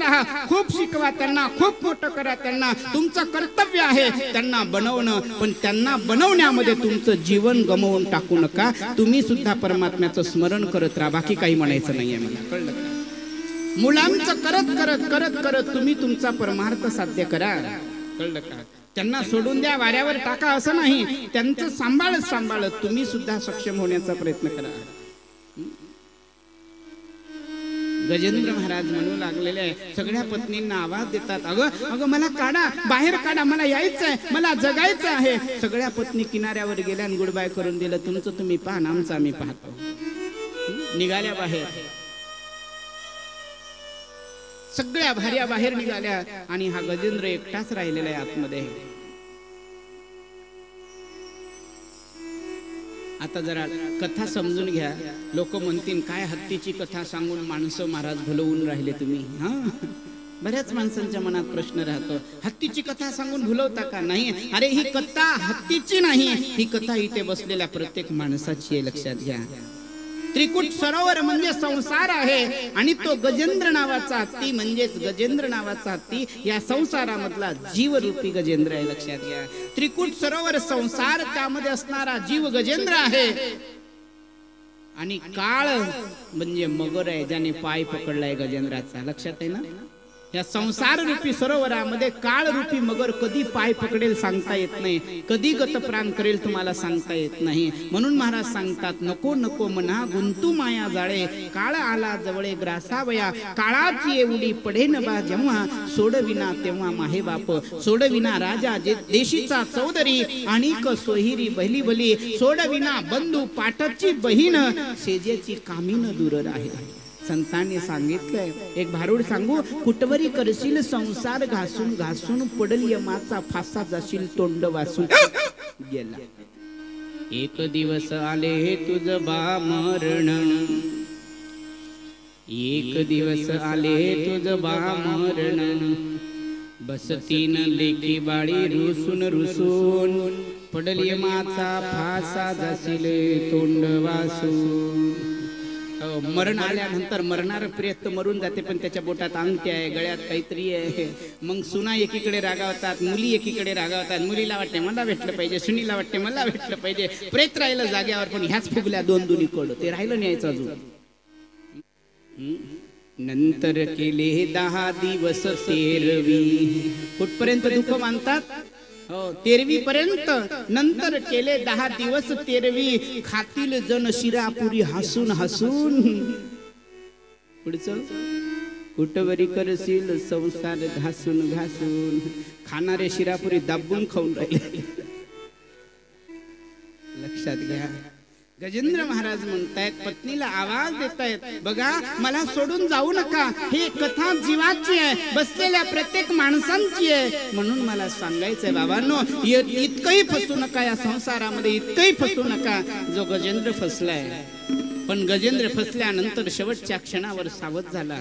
राहा, खूप शिकवा त्यांना, खूप मोठं करा त्यांना. तुमचं कर्तव्य आहे त्यांना बनवणं, पण त्यांना बनवण्यामध्ये तुमचं जीवन गमावून टाकू नका. तुम्ही सुद्धा परमात्म्याचं स्मरण करत राहा. बाकी काही म्हणायचं नाहीये मला, कळलं का? मुलांचं करत करत करत करत तुम्ही तुमचा परमार्थ साध्य करा, कळलं का? त्यांना सोडून द्या, वाऱ्यावर टाका असं नाही. त्यांचं सांभाळत सांभाळत तुम्ही सुद्धा सक्षम होण्याचा प्रयत्न करा. गजेंद्र महाराज म्हणू लागलेले आहे, सगळ्या पत्नींना आवाज देतात, अगं अगं मला काढा, बाहेर काढा, मला यायचंय, मला जगायचं आहे. सगळ्या पत्नी किनाऱ्यावर गेल्या आणि गुड बाय करून दिलं. तुमचं तुम्ही पहा, आमचं आम्ही पाहतो. निघाल्या बाहेर, सगळ्या भार्या बाहेर निघाल्या आणि हा गजेंद्र एकटाच राहिलेला आहे आतमध्ये. आता जरा कथा समजून घ्या. लोक म्हणतील काय हत्तीची कथा सांगून माणसं महाराज भुलवून राहिले तुम्ही. हा, बऱ्याच माणसांच्या मनात प्रश्न राहतो, हत्तीची कथा सांगून भुलवता का? नाही, अरे ही कथा हत्तीची नाही, ही कथा इथे बसलेल्या प्रत्येक माणसाची आहे, लक्षात घ्या. त्रिकुट सरोवर म्हणजे संसार आहे आणि तो गजेंद्र नावाचा हत्ती म्हणजेच गजेंद्र नावाचा हत्ती या संसारामधला जीवरूपी गजेंद्र आहे, लक्षात घ्या. त्रिकुट सरोवर संसार, त्यामध्ये असणारा जीव गजेंद्र आहे आणि काळ म्हणजे मगर आहे, ज्याने पाय पकडलाय गजेंद्राचा, लक्षात आहे ना? या संसार रूपी सरोवरामध्ये काळ रूपी मगर कधी पाय पकडेल सांगता येत नाही, कधी गतप्राण करेल तुम्हाला सांगता येत नाही. म्हणून महाराज सांगतात, नको नको मना गुंतू माया जाळे, काळ आला जवळे ग्रासावया, काळाची एवढी पडेन बा जेव्हा, सोडविना तेव्हा माहे बाप, सोडविना राजा देशीचा चौधरी, आणिक सोहिरी बहिली बली, सोडविना बंधू पाठची बहीण, सेजेची कामीन दूर राहे. संतांनी सांगितलंय, एक भारूड सांगू, कुटवरी करशील संसार घासून घासून, पडल यमाचा फासा जाशील तोंड वासून. गेला एक दिवस आले तुझ बा मरण, एक दिवस आले तुझ बा मरण, बसतीन लेकी बाळी रुसून रुसून, पडल यमाचा फासा जाशील तोंड वासून. मरण आल्यानंतर मरणार प्रियत मरून जाते, पण त्याच्या बोटात अंगठी आहे, गळ्यात काहीतरी आहे. मग सुना एकीकडे रागावतात, मुली एकीकडे रागावतात. मुलीला वाटते मला भेटलं पाहिजे, सुनीला वाटते मला भेटलं पाहिजे. प्रेत राहिलं जाग्यावर, पण ह्याच फुगल्या दोन दुनी कोड, ते राहिलं न्यायचं अजून. नंतर केले 10 दिवस तेरवी, कुठपर्यंत दुःख मानतात? हो, 13वी पर्यंत. नंतर केले 10 दिवस तेरवी, खातील जन शिरापुरी हसून हसून. पुढचं, कुटवरी करशील संसार घासून घासून, खाणारे शिरापुरी दाबून खाऊन राहिले, लक्षात घ्या. गजेंद्र महाराज म्हणतायत, पत्नीला आवाज देतायत, बघा मला सोडून जाऊ नका, ही कथा जीवाची आहे, बसलेल्या प्रत्येक माणसांची आहे. म्हणून मला सांगायचंय बाबांनो, इतकंही फसू नका या संसारामध्ये, इतकंही फसू नका जो गजेंद्र फसलाय. पण गजेंद्र फसल्यानंतर शेवटच्या क्षणावर सावध झाला.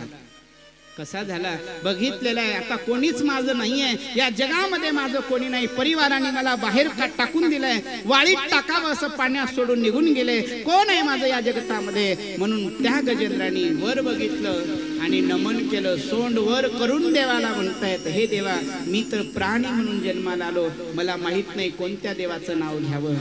कसा झाला बघितलेला आहे, आता कोणीच माझं नाहीये या जगामध्ये, माझं कोणी नाही. परिवाराने मला बाहेर टाकून दिलंय, वाळीत टाकावं असं पाण्यात सोडून निघून गेले, कोण आहे माझं या जगतामध्ये? म्हणून त्या गजेंद्राने वर बघितलं आणि नमन केलं, सोंड वर करून देवाला म्हणतायत, हे देवा, मी तर प्राणी म्हणून जन्माला आलो, मला माहित नाही कोणत्या देवाचं नाव घ्यावं,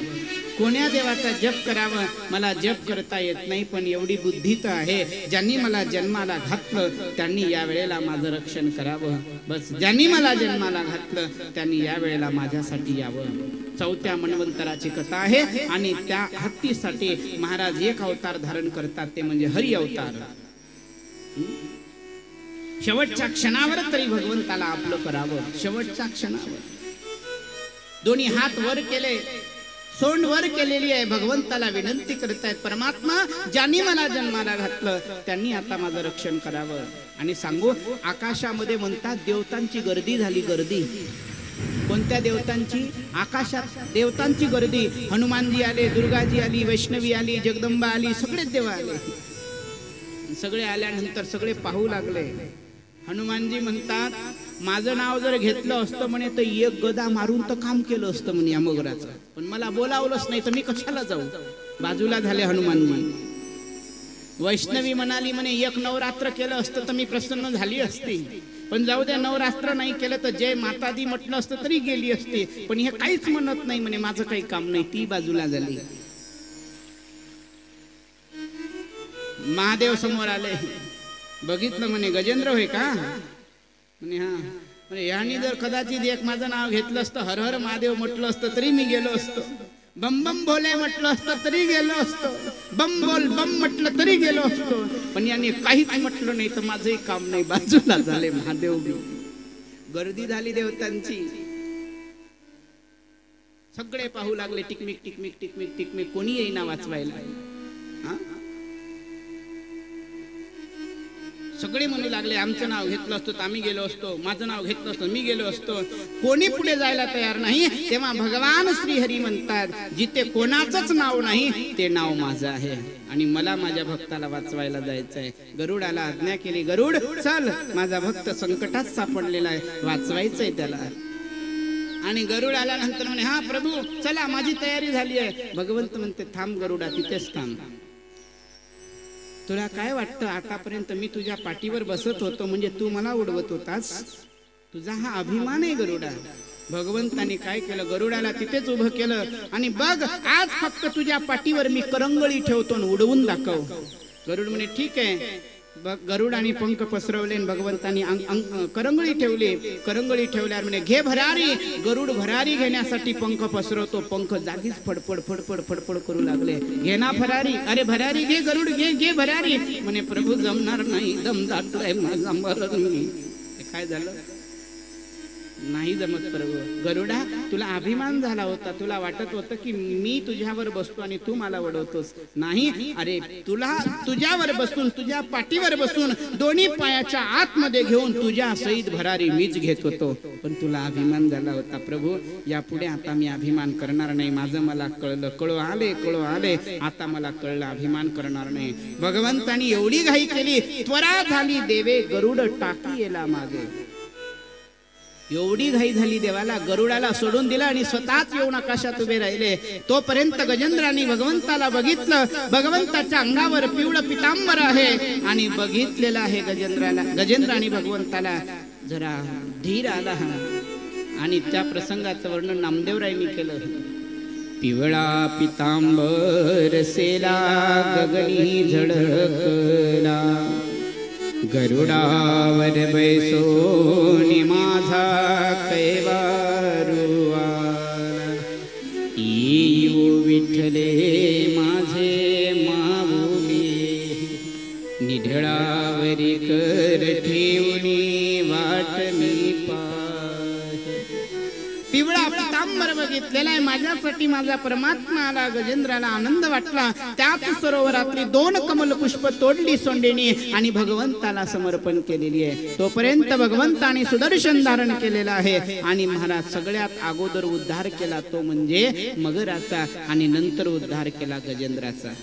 कोण्या देवाचा जप करावं, मला जप करता येत नाही. पण एवढी बुद्धी तर आहे, ज्यांनी मला जन्माला घातलं त्यांनी या वेळेला माझं रक्षण करावं. बस, ज्यांनी मला जन्माला घातलं त्यांनी या वेळेला माझ्यासाठी यावं. 4थ्या मन्वंतराची कथा आहे आणि त्या हत्तीसाठी महाराज एक अवतार धारण करतात, ते म्हणजे हरी अवतार. शेवटच्या क्षणावर तरी भगवंताला आपलं करावं. शेवटच्या क्षणावर दोन्ही हात वर केले, सोंड वर केलेली आहे, भगवंताला विनंती करतायत, परमात्मा ज्यांनी मला जन्माला घातलं त्यांनी आता माझं रक्षण करावं. आणि सांगू, आकाशामध्ये म्हणतात देवतांची गर्दी झाली, गर्दी. कोणत्या देवतांची? आकाशात देवतांची गर्दी. हनुमानजी आले, दुर्गाजी आली, वैष्णवी आली, जगदंबा आली, सगळेच देव आले. सगळे आल्यानंतर सगळे पाहू लागले. हनुमानजी म्हणतात, माझं नाव जर घेतलं असतं म्हणे तर एक गदा मारून तर काम केलं असतं म्हणे या मगराचं, पण मला बोलावलंच नाही तर मी कशाला जाऊ. बाजूला झाले हनुमानजी. वैष्णवी म्हणाली म्हणे एक नवरात्र केलं असतं तर मी प्रसन्न झाली असती, पण जाऊ द्या नवरात्र नाही केलं तर जय मातादी म्हटलं असतं तरी गेली असती, पण हे काहीच म्हणत नाही म्हणे माझं काही काम नाही, ती बाजूला झाली. महादेव समोर आले, बघितलं म्हणे गजेंद्र होय का म्हणे हा, म्हणे याने जर कदाचित एक माझं नाव घेतलं असतं, हर हर महादेव म्हटलं असतं तरी मी गेलो असतो, बम बम भोले म्हटलं असतं तरी गेलो असतो, बम बोल बम म्हटलं तरी गेलो असतो, पण याने काहीच म्हटलं नाही तर माझंही काम नाही, बाजूला झाले महादेव. गर्दी झाली देवतांची, सगळे पाहू लागले टिकमिक टिकमिक टिकमिक टिकमिक, कोणी येईना वाचवायला. हा, सगळे म्हणू लागले आमचं नाव घेतलं असतं तर आम्ही गेलो असतो, माझं नाव घेतलं असतं मी गेलो असतो, कोणी पुढे जायला तयार नाही. तेव्हा भगवान श्रीहरी म्हणतात जिथे कोणाचंच नाव नाही ते नाव माझं आहे आणि मला माझ्या भक्ताला वाचवायला जायचंय. गरुडाला आज्ञा केली, गरुड चल, माझा भक्त संकटात सापडलेला आहे, वाचवायचंय त्याला. आणि गरुड आल्यानंतर म्हणे हा प्रभू चला माझी तयारी झाली आहे. भगवंत म्हणते थांब गरुडा, तिथेच थांब. तुला काय वाटतं आतापर्यंत मी तुझ्या पाठीवर बसत होतो म्हणजे तू मला उडवत होतास, तुझा हा अभिमान आहे गरुडा. भगवंताने काय केलं, गरुडाला तिथेच उभं केलं आणि बघ आज फक्त तुझ्या पाठीवर मी करंगळी ठेवतो आणि उडवून दाखव. गरुड म्हणे ठीक आहे. गरुडाने पंख पसरवले, भगवंतानी करंगळी ठेवली. करंगळी ठेवल्यावर म्हणे घे भरारी. गरुड भरारी घेण्यासाठी पंख पसरवतो, पंख जागीच फडफड फडफड फडफड करू लागले. घे ना भरारी, अरे भरारी घे गरुड, घे घे भरारी. म्हणे प्रभू जमणार नाही, दम दाटलाय माझा, मरण. काय झालं, नाही जमत प्रभू. गरुडा तुला अभिमान झाला होता, तुला वाटत होतं की मी तुझ्यावर बसतो आणि तू मला वडवतोस. नाही, अरे तुला तुझ्यावर बसून, तुझ्या पाठीवर बसून दोन्ही पायाच्या आतमध्ये घेऊन तुझ्या सहित भरारी मीच घेत होतो, पण तुला अभिमान झाला होता. प्रभू यापुढे आता मी अभिमान करणार नाही, माझं मला कळलं, कळो आले, आता मला कळलं, अभिमान करणार नाही. भगवंतानी एवढी घाई केली, त्वरा झाली देवे गरुड टाकी येला मागे. एवढी घाई झाली देवाला, गरुडाला सोडून दिला आणि स्वतःच येऊन आकाशात उभे राहिले. तोपर्यंत गजेंद्राने भगवंताला बघितलं, भगवंताच्या अंगावर पिवळं पितांबर आहे आणि बघितलेलं आहे गजेंद्राला. गजेंद्राने भगवंताला जरा धीर आला आणि त्या प्रसंगाचं वर्णन नामदेवरायांनी केलं. पिवळा पितांबर सेला गगनी झळकला, गरुडावर बैसोनी माझा कैवारू आला. येऊ विठ्ठले माझे माऊली, निढळावरी कर ठेवणी वाट मी पाहे. पिवळा पितांबर बघितलेला आहे, माझ्यासाठी माझा परमात्मा आला. गजेंद्राला आनंद वाटला. त्याच सरोवरातली 2 कमल पुष्प तोडली सोंडेनी आणि भगवंताला समर्पण केलेली आहे. तोपर्यंत भगवंताने सुदर्शन धारण केलेला आहे आणि महाराज सगळ्यात अगोदर उद्धार केला तो म्हणजे मगराचा आणि नंतर उद्धार केला गजेंद्राचा.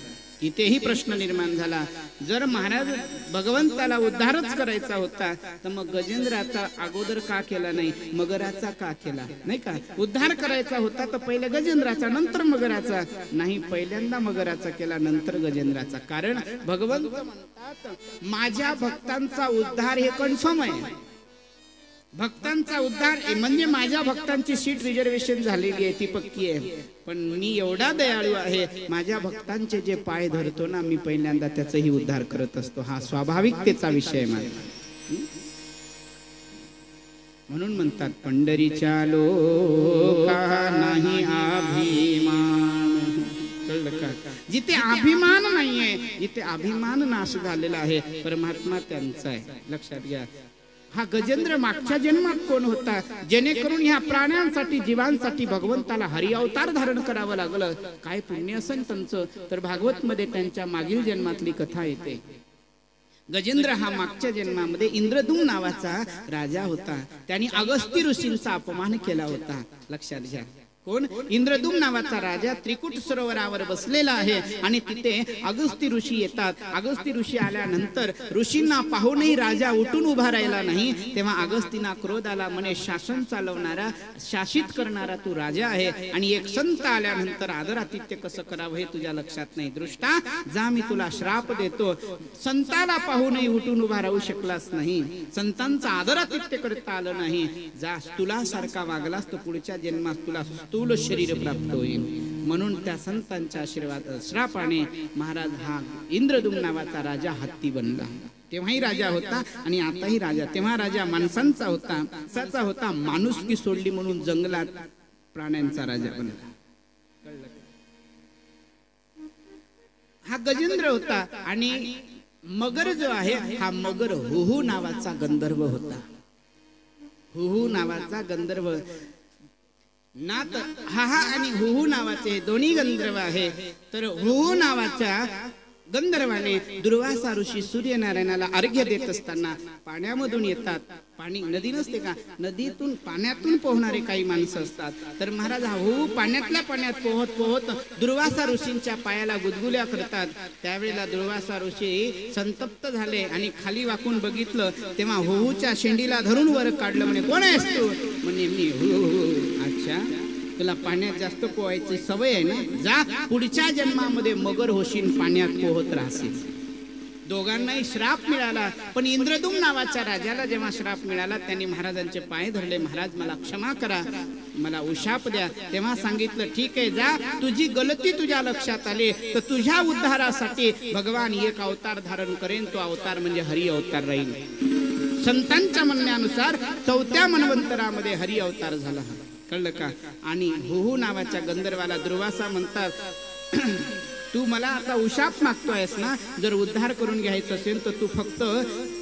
इथेही प्रश्न निर्माण झाला, जर महाराज भगवंताला उद्धारच करायचा होता तर मग गजेंद्राचा अगोदर का केला नाही, मगराचा का केला नाही का? उद्धार करायचा होता तर पहिले गजेंद्राचा नंतर मगराचा, नाही पहिल्यांदा मगराचा केला नंतर गजेंद्राचा. कारण भगवंत म्हणतात माझ्या भक्तांचा उद्धार हे कन्फर्म आहे. भक्तांचा उद्धार म्हणजे माझ्या भक्तांची सीट रिझर्वेशन झालेली आहे, ती पक्की आहे. पण मी एवढा दयाळू आहे, माझ्या भक्तांचे जे पाय धरतो ना मी पहिल्यांदा त्याचाही उद्धार करत असतो. हा स्वाभाविकतेचा विषय माझा. म्हणून म्हणतात पंढरीच्या लोका नाही अभिमान. कळलं का? जिथे अभिमान नाहीये, जिथे अभिमान नाश झालेला आहे, परमात्मा त्यांचा आहे. लक्षात घ्या. हा गजेंद्र मागच्या जन्मात कोण होता, जेणेकरून ह्या प्राण्यांसाठी जीवांसाठी भगवंताला हरि अवतार धारण करावं लागलं. काय पुण्य असेल त्यांचं, तर भागवत मध्ये त्यांच्या मागील जन्मातली कथा येते. गजेंद्र हा मागच्या जन्मामध्ये इंद्रदूम नावाचा राजा होता. त्यांनी अगस्ती ऋषींचा अपमान केला होता. लक्षात घ्या. कोण? इंद्रदूम नावाचा राजा त्रिकुट सरोवरावर बसलेला आहे आणि तिथे अगस्ती ऋषी येतात. अगस्ती ऋषी आल्यानंतर ऋषींना पाहूनही राजा उठून उभा राहिला नाही. तेव्हा अगस्तींना क्रोध आला. म्हणे, शासन चालवणारा, शासित करणारा तू राजा आहे आणि एक संत आल्यानंतर आदरातिथ्य कसं करावं हे तुझ्या लक्षात नाही. दृष्टा, जा, मी तुला श्राप देतो. संताला पाहूनही उठून उभा राहू शकलास नाही, संतांचा आदरातिथ्य करता आलं नाही. जा, तुला सारखा वागलास तर पुढच्या जन्मात तुला स्थूल शरीर प्राप्त होईल. म्हणून त्या संतांच्या आशीर्वाद श्रापाने महाराज हा इंद्रदूम नावाचा राजा हत्ती बनला. तेव्हाही राजा होता आणि आताही राजा. तेव्हा राजा माणसांचा होता, साचा होता. माणुसकी सोडली म्हणून जंगलात प्राण्यांचा राजा बनला. हा गजेंद्र होता. आणि मगर जो आहे हा मगर हुहू नावाचा गंधर्व होता. हुहू नावाचा गंधर्व. नात हा आणि हुहू नावाचे दोन्ही गंधर्व आहे. तर हुहू नावाच्या गंधर्वाने दुर्वासा ऋषी सूर्यनारायणाला अर्घ्य देत असताना पाण्यामधून येतात. पाणी नदी नसते का, नदीतून पाण्यातून पोहणारे काही माणसं असतात. तर महाराज हा हुहू पाण्यातल्या पाण्यात पोहत पोहत दुर्वासा ऋषींच्या पायाला गुदगुल्या करतात. त्यावेळेला दुर्वासा ऋषी संतप्त झाले आणि खाली वाकून बघितलं. तेव्हा हुहूच्या शेंडीला धरून वर काढलं. म्हणे, कोण आहेस तू? म्हणे, मी हुहू. अच्छा, तुला पाण्यात जास्त पोहायची सवय आहे ना, जा, पुढच्या जन्मामध्ये मगर होशील, पाण्यात पोहत राहशील. दोघांनाही श्राप मिळाला. पण इंद्रदूम नावाच्या राजाला जेव्हा श्राप मिळाला त्यांनी महाराजांचे पाय धरले. महाराज, मला क्षमा करा, मला उशाप द्या. तेव्हा सांगितलं, ठीक आहे, जा, तुझी गलती तुझ्या लक्षात आली तर तुझ्या उद्धारासाठी भगवान एक अवतार धारण करेन. तो अवतार म्हणजे हरी अवतार राहील. संतांच्या म्हणण्यानुसार 4थ्या मन्वंतरामध्ये हरी अवतार झाला. कळलं का? आणि हुहू नावाच्या गंधर्वाला दुर्वासा म्हणतात, तू मला आता उशाप मागतोयस ना, जर उद्धार करून घ्यायचं असेल तर तू फक्त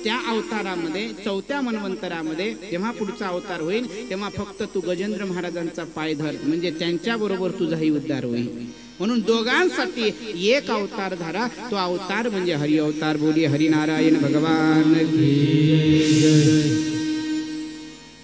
त्या अवतारामध्ये 4थ्या मन्वंतरामध्ये जेव्हा पुढचा अवतार होईल तेव्हा फक्त तू गजेंद्र महाराजांचा पाय धर, म्हणजे त्यांच्या बरोबर तुझाही उद्धार होईल. म्हणून दोघांसाठी एक अवतार धरा. तो अवतार म्हणजे हरि अवतार. बोलिये हरिनारायण भगवान की.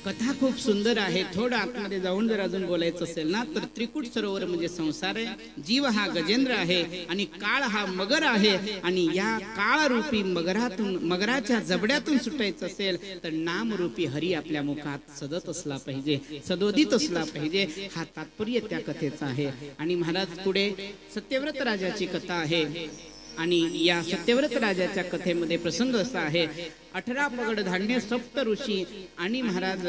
कथा खूप सुंदर आहे. थोडं आतमध्ये जाऊन जर अजून बोलायचं असेल ना तर त्रिकुट सरोवर म्हणजे संसार आहे. जीव हा गजेंद्र आहे आणि काळ हा मगर आहे. आणि या काळरूपी मगरातून, मगराच्या जबड्यातून सुटायचं असेल तर नामरूपी हरी आपल्या मुखात सदत असला पाहिजे, सदोदित असला पाहिजे. हा तात्पर्य त्या कथेचा आहे. आणि महाराज पुढे सत्यव्रत राजाची कथा आहे. आणि या सत्यव्रत राजाच्या कथेमध्ये प्रसंग असा आहे, 18 पगड धान्य, सप्त ऋषी आणि महाराज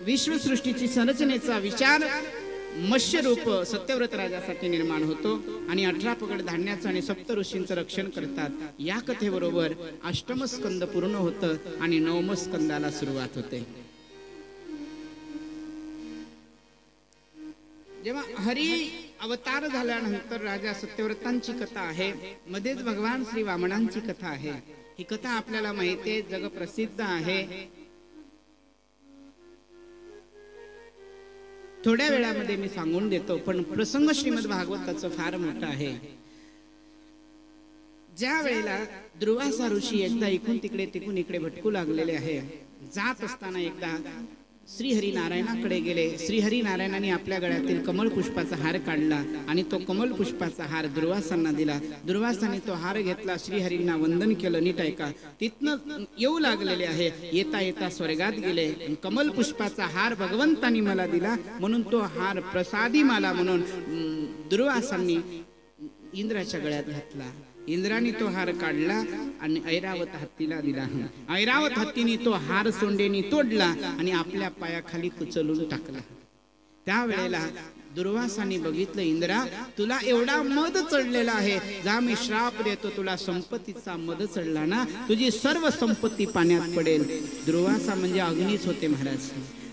विश्वसृष्टीची संरचनेचा विचार मत्स्य रूप सत्यव्रत राजासाठी निर्माण होतो. आणि 18 पगड धान्याचं आणि सप्त ऋषींचं रक्षण करतात. या कथेबरोबर अष्टम स्कंद पूर्ण होतं आणि 9व्या स्कंदाला सुरुवात होते. जेव्हा हरी अवतार झाल्यानंतर राजा सत्यव्रतांची कथा आहे. मध्येच भगवान श्री वामनांची कथा आहे. ही कथा आपल्याला माहिती आहे, जगप्रसिद्ध आहे. थोड्या वेळामध्ये मी सांगून देतो, पण प्रसंग श्रीमद भागवताचं फार मोठं आहे. ज्या वेळेला दुर्वासा ऋषी एकदा इकडून तिकडे तिकडून इकडे भटकू लागलेले आहे, जात असताना एकदा श्रीहरी नारायणाकडे गेले. श्रीहरी नारायणाने आपल्या गळ्यातील कमल पुष्पाचा हार काढला आणि तो कमल पुष्पाचा हार दुर्वासांना दिला. दुर्वासाने तो हार घेतला, श्रीहरींना वंदन केलं. नीट ऐका, तिथनं येऊ लागलेले आहे. येता येता स्वर्गात गेले. कमल पुष्पाचा हार भगवंतानी मला दिला म्हणून तो हार प्रसादी मला म्हणून दुर्वासांनी इंद्राच्या गळ्यात घातला. इंद्राने तो हार काढला आणि ऐरावत हत्तीला दिला. ऐरावत हत्तीने तो हार सोंडेनी तोडला आणि आपल्या पायाखाली उचलून टाकला. त्यावेळेला दुर्वासाने बघितलं, इंद्रा, तुला एवढा मद चढलेला आहे, जा मी श्राप देतो, तुला संपत्तीचा मद चढला ना, तुझी सर्व संपत्ती पाण्यात पडेल. दुर्वासा म्हणजे अग्नीच होते महाराज.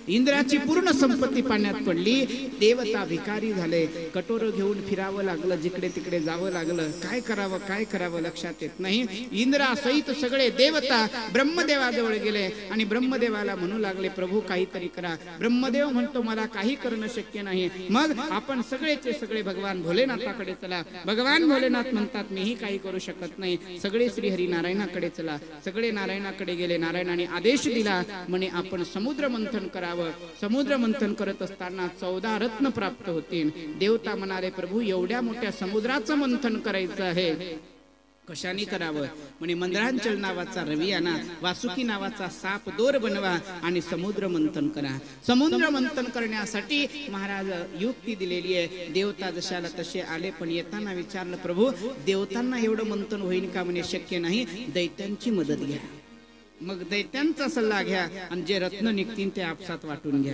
इंद्राची पूर्ण संपत्ती पाण्यात पडली. देवता भिकारी झाले. कटोर घेऊन फिरावं लागलं, जिकडे तिकडे जावं लागलं. काय करावं काय करावं लक्षात येत नाही. इंद्रासहित सगळे देवता ब्रह्मदेवाजवळ गेले आणि ब्रह्मदेवाला म्हणू लागले, प्रभू काहीतरी करा. ब्रह्मदेव म्हणतो, मला काही करणं शक्य नाही. मग आपण सगळेचे सगळे भगवान भोलेनाथाकडे चला. भगवान भोलेनाथ म्हणतात, मीही काही करू शकत नाही. सगळे श्रीहरी नारायणाकडे चला. सगळे नारायणाकडे गेले. नारायणाने आदेश दिला, म्हणे आपण समुद्र मंथन करा. करावं. समुद्र मंथन करत असताना 14 रत्न प्राप्त होतील. देवता म्हणाले, प्रभू एवढ्या मोठ्या समुद्राचं मंथन करायचं आहे, कशाने करावं? म्हणे मंद्रांचल नावाचा रवी आणा, वासुकी नावाचा साप दोर बनवा आणि समुद्र मंथन करा. समुद्र मंथन करण्यासाठी महाराज युक्ती दिलेली आहे. देवता जशाला तसे आले, पण येताना विचारलं, प्रभू देवतांना एवढं मंथन होईल का? म्हणे शक्य नाही, दैत्यांची मदत घ्या. मग दैत्यांचा सल्ला घ्या आणि जे रत्न निघतील ते आपसात वाटून घ्या.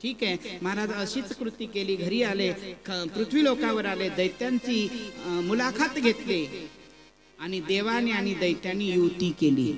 ठीक आहे, महाराज अशीच कृती केली. घरी आले, पृथ्वी लोकावर आले, दैत्यांची मुलाखत घेतली आणि देवाने आणि दैत्यांनी युती केली.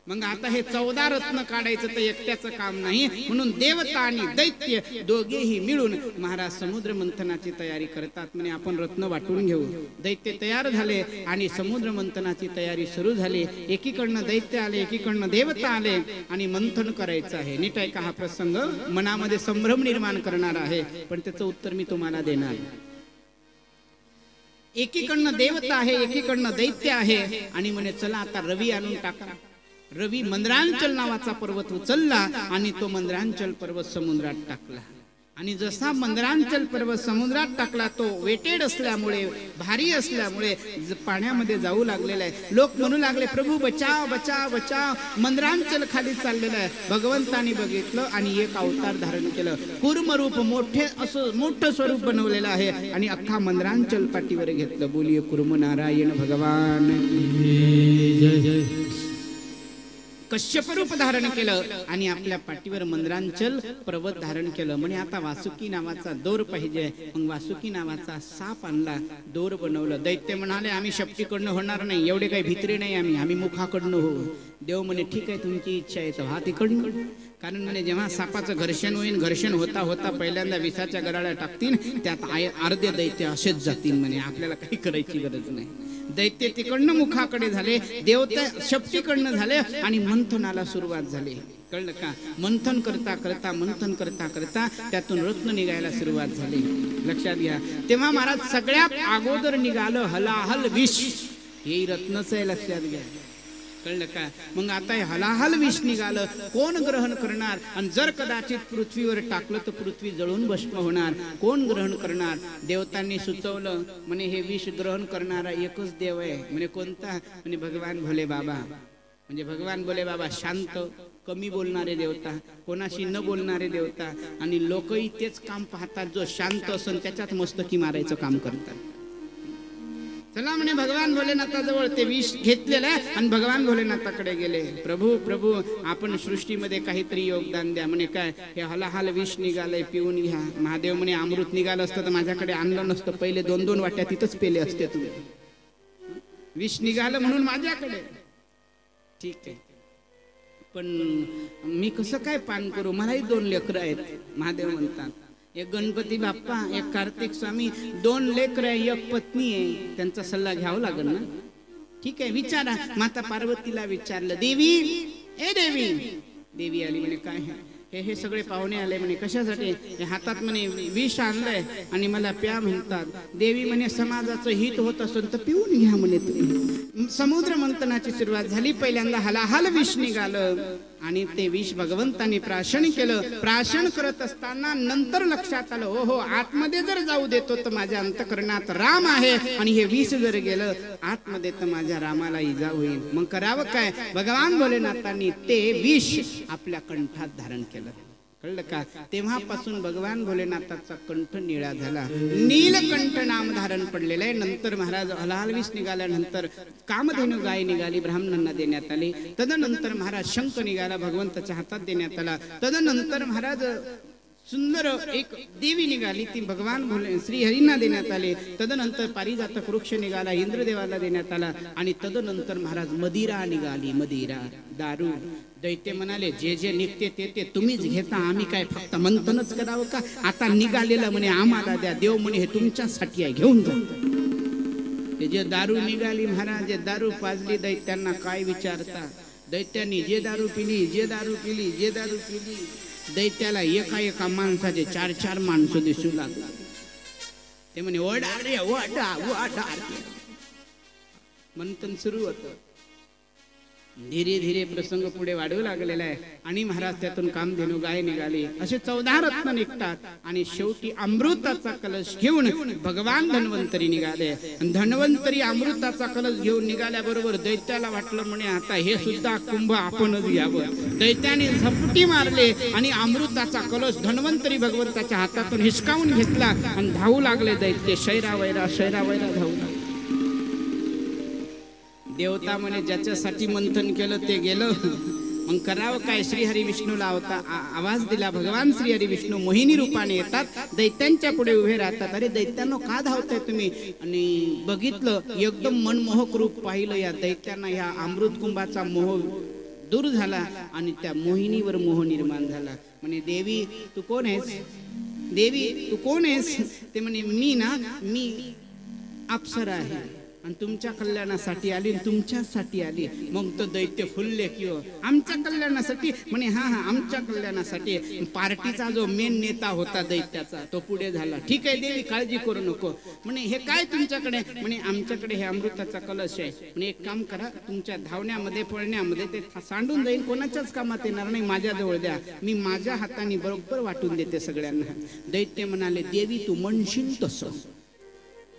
मग आता हे 14 रत्न काढायचं तर एकट्याचं काम नाही, म्हणून देवता आणि दैत्य दोघेही मिळून महाराज समुद्र मंथनाची तयारी करतात. म्हणे आपण रत्न वाटून घेऊ. दैत्य तयार झाले आणि समुद्र मंथनाची तयारी सुरू झाली. एकीकडनं दैत्य आले, एकीकडनं देवता आले आणि मंथन करायचं आहे. नीट ऐका, हा प्रसंग मनामध्ये संभ्रम निर्माण करणार आहे, पण त्याचं उत्तर मी तुम्हाला देणार. एकीकडनं देवता आहे, एकीकडनं दैत्य आहे आणि म्हणे चला आता रवी आणून टाका. रवी मंद्रांचल नावाचा पर्वत उचलला आणि तो मंद्रांचल पर्वत समुद्रात टाकला. आणि जसा मंद्रांचल पर्वत समुद्रात टाकला, तो वेटेड असल्यामुळे, भारी असल्यामुळे पाण्यामध्ये जाऊ लागलेला आहे. लोक म्हणू लागले, प्रभू बचाव बचाव बचाव, मंद्रांचल खाली चाललेलं आहे. भगवंतानी बघितलं आणि एक अवतार धारण केलं. कूर्म रूप, मोठे असं मोठं स्वरूप बनवलेलं आहे आणि अख्खा मंद्रांचल पाठीवर घेतलं. बोलिये कुर्म नारायण भगवान. जय जय. कश्यप रूप धारण केलं आणि आपल्या पाठीवर मंद्रांचल पर्वत धारण केलं. म्हणे आता वासुकी नावाचा दोर पाहिजे. मग वासुकी नावाचा साप आणला, दोर बनवलं. दैत्य म्हणाले, आम्ही शेपटीकडनं होणार नाही, एवढे काही भित्री नाही, आम्ही मुखाकडनं होऊ. देव म्हणे ठीक आहे, तुमची इच्छा आहे तर हा तिकडनं. कारण म्हणे जेव्हा सापाचं घर्षण होईल, घर्षण होता होता पहिल्यांदा विषाच्या गराळ्या टाकतील, त्यात अर्धे दैत्य असेच जातील. म्हणे आपल्याला काही करायची गरज नाही. दैत्य तिकडनं मुखाकडे झाले, देवता शेपटीकडनं झाले आणि मंथनाला सुरुवात झाली. कळलं का? मंथन करता करता मंथन करता करता त्यातून रत्न निघायला सुरुवात झाली. लक्षात घ्या. तेव्हा महाराज सगळ्यात अगोदर निघालं हलाहल विष. हे रत्नच आहे, लक्षात घ्या. कळलं का? मग आता हे हलाहल विष निघालं. कोण ग्रहण करणार? आणि जर कदाचित पृथ्वीवर टाकलं तर पृथ्वी जळून भस्म होणार. कोण ग्रहण करणार? देवतांनी सुचवलं, म्हणे हे विष ग्रहण करणारा एकच देव आहे. म्हणे कोणता? म्हणे भगवान भोले बाबा. म्हणजे भगवान भोले बाबा शांत, कमी बोलणारे देवता, कोणाशी न बोलणारे देवता. आणि लोकही तेच काम पाहतात, जो शांत असून त्याच्यात मस्तकी मारायचं काम करतात. चला म्हणे भगवान भोलेनाथाजवळ ते विष घेतलेलं आहे आणि भगवान भोलेनाथाकडे गेले. प्रभू प्रभू आपण सृष्टीमध्ये काहीतरी योगदान द्या. म्हणे काय? हे हलाहल विष निघालंय, पिऊन घ्या. महादेव म्हणे अमृत निघालं असतं तर माझ्याकडे आणलं नसतं, पहिले 2-2 वाट्या तिथंच पेले असते तुम्ही. विष निघालं म्हणून माझ्याकडे. ठीक आहे, पण मी कसं काय पान करू? मलाही 2 लेकरं आहेत. महादेव म्हणतात, एक गणपती बाप्पा, एक कार्तिक स्वामी, 2 लेकर आहे, एक पत्नी आहे. त्यांचा सल्ला घ्यावा लागेल ना. ठीक आहे, विचारा. माता पार्वतीला विचारलं, देवी ए देवी. देवी आली. म्हणे काय? हे सगळे पाहुणे आले. म्हणे कशासाठी? हे हातात म्हणे विष आणलंय आणि मला प्या म्हणतात. देवी म्हणे समाजाचं हित होत असेल तर पिऊन घ्या म्हणे तुम्ही. समुद्र मंथनाची सुरुवात झाली. पहिल्यांदा हलाहल विष निघालं आणि ते विष भगवंतांनी प्राशन केलं. प्राशन करत असताना नंतर लक्षात आलं, हो आतमध्ये जर जाऊ देतो तर माझ्या अंतःकरणात राम आहे आणि हे विष जर गेलं आतमध्ये तर माझ्या रामाला इजा होईल. मग करावं काय? भगवान भोलेनाथांनी ते विष आपल्या कंठात धारण केलं. कळलं का? तेव्हापासून भगवान भोलेनाथाचा कंठ निळा झाला. नीलकंठ नाम धारण पडलेलं आहे. नंतर महाराज हलाहल विष निघाल्यानंतर कामधेनू गाय निघाली, ब्राह्मणांना देण्यात आली. तदनंतर महाराज शंख निघाला, भगवंताच्या हातात देण्यात आला. तदनंतर महाराज सुंदर एक देवी निघाली, ती भगवान भोले श्रीहरींना देण्यात आले. तदनंतर पारिजातक वृक्ष निघाला, इंद्रदेवाला देण्यात आला. आणि तदनंतर महाराज मदिरा निघाली, मदिरा, दारू. दैत्य म्हणाले, जे जे निघते ते तुम्हीच घेता, आम्ही काय फक्त मंथनच करावं का? आता निघालेलं म्हणे आम्हाला द्या. देव म्हणे हे तुमच्यासाठी आहे, घेऊन जा. हे जे दारू निघाली महाराज, जे दारू पाजली, दैत्यांना काय विचारता? दैत्यांनी जे दारू पिली, जे दारू पिली, जे दारू पिली, दैत्याला एका माणसाचे 4-4 माणसं दिसू लागला. ते म्हणे ओढा रे ओढा ओढा. मंथन सुरू होतं. धीरे धीरे प्रसंग पुढे वाढू लागलेला आहे आणि महाराज त्यातून कामधेनू गाय निघाली, असे 14 रत्न निघतात आणि शेवटी अमृताचा कलश घेऊन भगवान धन्वंतरी निघाले. धन्वंतरी अमृताचा कलश घेऊन निघाल्याबरोबर दैत्याला वाटलं म्हणे आता हे सुद्धा कुंभ आपणच घ्यावं. दैत्याने झपटी मारले आणि अमृताचा कलश धन्वंतरी भगवंताच्या हातातून हिसकावून घेतला आणि धावू लागले दैत्य. शैरावैरा धावू लागले. देवता म्हणे ज्याच्यासाठी मंथन केलं ते गेलं, मग करावं काय. श्रीहरी विष्णूला आवाज दिला. भगवान श्रीहरी विष्णू मोहिनी रूपाने येतात, दैत्यांच्या पुढे उभे राहतात. अरे दैत्यांनो का धावताय तुम्ही? आणि बघितलं एकदम मनमोहक रूप पाहिलं या दैत्यांना. या अमृत कुंभाचा मोह दूर झाला आणि त्या मोहिनीवर मोह निर्माण झाला. म्हणे देवी तू कोण आहेस? देवी तू कोण आहेस? ते म्हणे मी अप्सरा आहे आणि तुमच्या कल्याणासाठी आली, तुमच्यासाठी आली. मग तो दैत्य फुलले की आमच्या कल्याणासाठी? म्हणे हा आमच्या कल्याणासाठी. पार्टीचा जो मेन नेता होता दैत्याचा तो पुढे झाला. ठीक आहे देवी काळजी करू नको. म्हणे हे काय तुमच्याकडे? म्हणे आमच्याकडे हे अमृताचा कलश आहे. म्हणे एक काम करा, तुमच्या धावण्यामध्ये पळण्यामध्ये ते सांडून जाईल, कोणाच्याच कामात येणार नाही, माझ्याजवळ द्या, मी माझ्या हाताने बरोबर वाटून देते सगळ्यांना. दैत्य म्हणाले देवी तू म्हणशील तसं.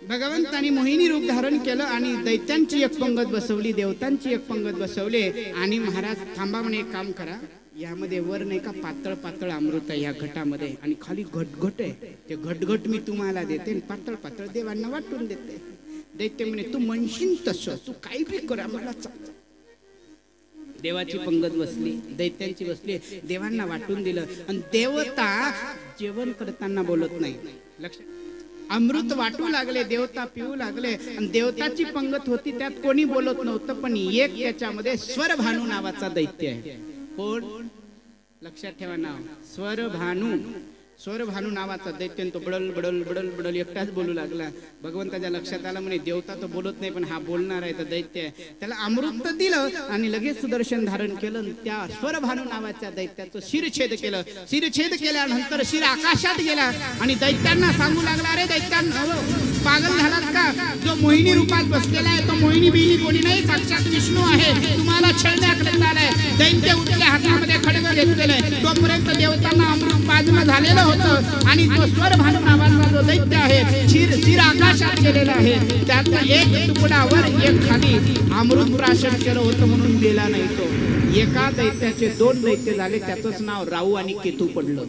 भगवंतानी मोहिनी रूप धारण केलं आणि दैत्यांची एक पंगत बसवली, देवतांची एक पंगत बसवली. आणि महाराज थांबा म्हणे एक काम करा, यामध्ये वर नाही का पातळ पातळ अमृत आहे या घटामध्ये आणि खाली घटघट आहे, ते घटघट मी तुम्हाला देते आणि पातळ पातळ देवांना वाटून देते. दैत्य म्हणे तू म्हणशील तसं, तू काही बी करा मला चालतं. देवाची पंगत बसली, दैत्यांची बसली, देवांना वाटून दिलं. आणि देवता जेवण करताना बोलत नाही, लक्षात. अमृत वाटू लागले, देवता पिऊ लागले. आणि देवताची पंगत होती त्यात कोणी बोलत नव्हतं, पण एक त्याच्यामध्ये स्वरभानू नावाचा दैत्य आहे. कोण? लक्षात ठेवा नाव, स्वरभानू. स्वरभानू नावाचा दैत्य. तो बडल बडल बडल बडल एकटाच बोलू लागला. भगवंताच्या लक्षात आलं म्हणे देवता तो बोलत नाही पण हा बोलणार आहे तर दैत्य आहे. त्याला अमृत दिलं आणि लगेच सुदर्शन धारण केलं. त्या स्वरभानू नावाच्या दैत्याचं शिरछेद केलं. शिरछेद केल्यानंतर शिर आकाशात गेला आणि दैत्यांना सांगू लागला, अरे दैत्यांनो पागल झालात का? जो मोहिनी रूपात बसलेला आहे तो मोहिनी बिहिनी कोणी नाही, साक्षात विष्णू आहे. तुम्हाला छळण्याकरता आलाय. दैत्य उठल्या हातामध्ये खडग घेतलेलं आहे. तोपर्यंत देवतांना अमृत पाजणं झालेलं होतं आणि तो स्वरभानू नावाचा जो दैत्य आहे शिर आकाशात गेलेला आहे. त्याचा एक तुकडावर एक खाली अमृत प्राशन केलं होतं म्हणून गेला नाही तो. एका दैत्याचे 2 दैत्य झाले, त्याचंच नाव राहू आणि केतू पडलं.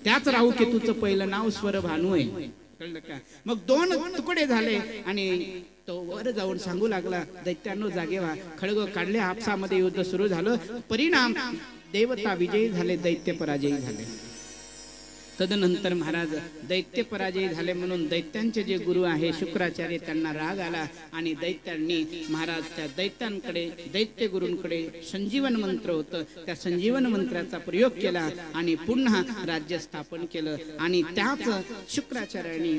त्याच राहू केतूचं पहिलं नाव स्वरभानू आहे, कळलं का? मग 2 तुकडे झाले आणि तो वर जाऊन सांगू लागला, दैत्यांनो जागे व्हा. खडग काढले, आपसामध्ये युद्ध सुरू झालं. परिणाम देवता विजयी झाले, दैत्य पराजयी झाले. तदनंतर महाराज दैत्य पराजयी झाले म्हणून दैत्यांचे जे गुरु आहे शुक्राचार्य त्यांना राग आला आणि दैत्यांनी महाराज त्या दैत्यांकडे, दैत्य गुरूंकडे संजीवन मंत्र होतं, त्या संजीवन मंत्राचा प्रयोग केला आणि पुन्हा राज्य स्थापन केलं. आणि त्याच शुक्राचार्यांनी,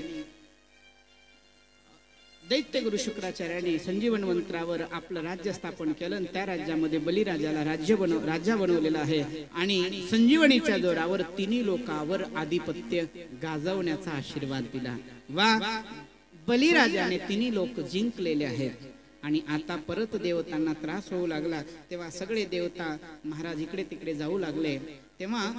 दैत्यगुरु शुक्राचार्याने संजीवन मंत्रावर आपलं राज्य स्थापन केलं आणि त्या राज्यामध्ये बलिराजाला राजा बनवलेलं आहे. आणि संजीवनीच्या जोरावर 3 लोकांवर आधिपत्य गाजवण्याचा आशीर्वाद दिला. वा, बलिराजाने 3 लोक जिंकलेले आहेत. आणि आता परत देवतांना त्रास होऊ लागला तेव्हा सगळे देवता महाराज इकडे तिकडे जाऊ लागले. तेव्हा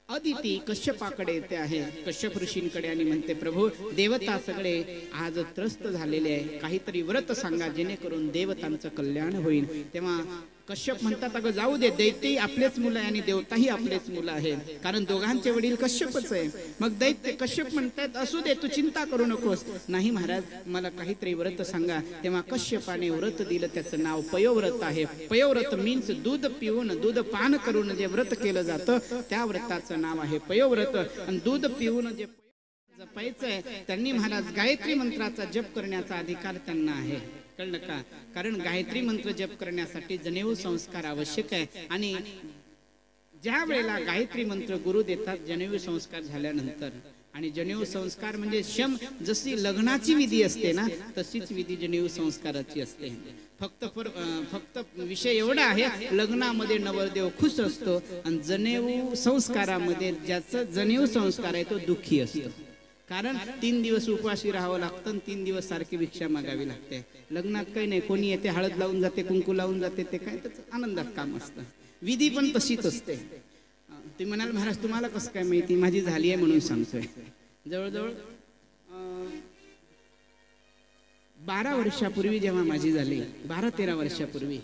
अदिती कश्यपाकडे येते आहे, कश्यप ऋषींकडे, आणि म्हणते प्रभू देवता सगळे आज त्रस्त झालेले आहे, काहीतरी व्रत सांगा जेणेकरून देवतांचं कल्याण होईल. तेव्हा कश्यप म्हणतात अगं जाऊ दे, दैत्यही आपलेच मुलं आहे आणि देवताही आपलेच मुलं आहे, कारण दोघांचे वडील कश्यपच आहे. मग दैत्य कश्यप म्हणतात असू दे तू चिंता करू नकोस. नाही महाराज मला काहीतरी व्रत सांगा. तेव्हा कश्यपाने व्रत दिलं, त्याचं नाव पयोव्रत आहे. पयोव्रत मीन्स दूध पिऊन, दूध पान करून जे व्रत केलं जातं त्या व्रताचं नाव आहे पयोव्रत. आणि दूध पिऊन जे जपायचंय त्यांनी महाराज गायत्री मंत्राचा जप करण्याचा अधिकार त्यांना आहे, कळलं का? कारण गायत्री मंत्र जप करण्यासाठी जनेऊ संस्कार आवश्यक आहे. आणि ज्या वेळेला गायत्री मंत्र गुरु देतात जनेऊ संस्कार झाल्यानंतर, आणि जनेऊ संस्कार म्हणजे जशी लग्नाची विधी असते ना तशीच विधी जनेऊ संस्काराची असते. फक्त विषय एवढा आहे, लग्नामध्ये नवरदेव खुश असतो आणि जनेऊ संस्कारामध्ये ज्याचं जनेऊ संस्कार आहे तो दुःखी असतो. कारण 3 दिवस उपवासी राहावं लागतं आणि 3 दिवस सारखी भिक्षा मागावी लागते. लग्नात काही नाही, कोणी येते हळद लावून जाते, कुंकू लावून जाते, ते काय त्याचं आनंदात काम असतं. विधी पण तशीच असते. ते म्हणाल महाराज तुम्हाला कसं काय माहिती, माझी झाली आहे म्हणून सांगतोय. जवळजवळ 12 वर्षापूर्वी जेव्हा माझी झाली, 12-13 वर्षापूर्वी,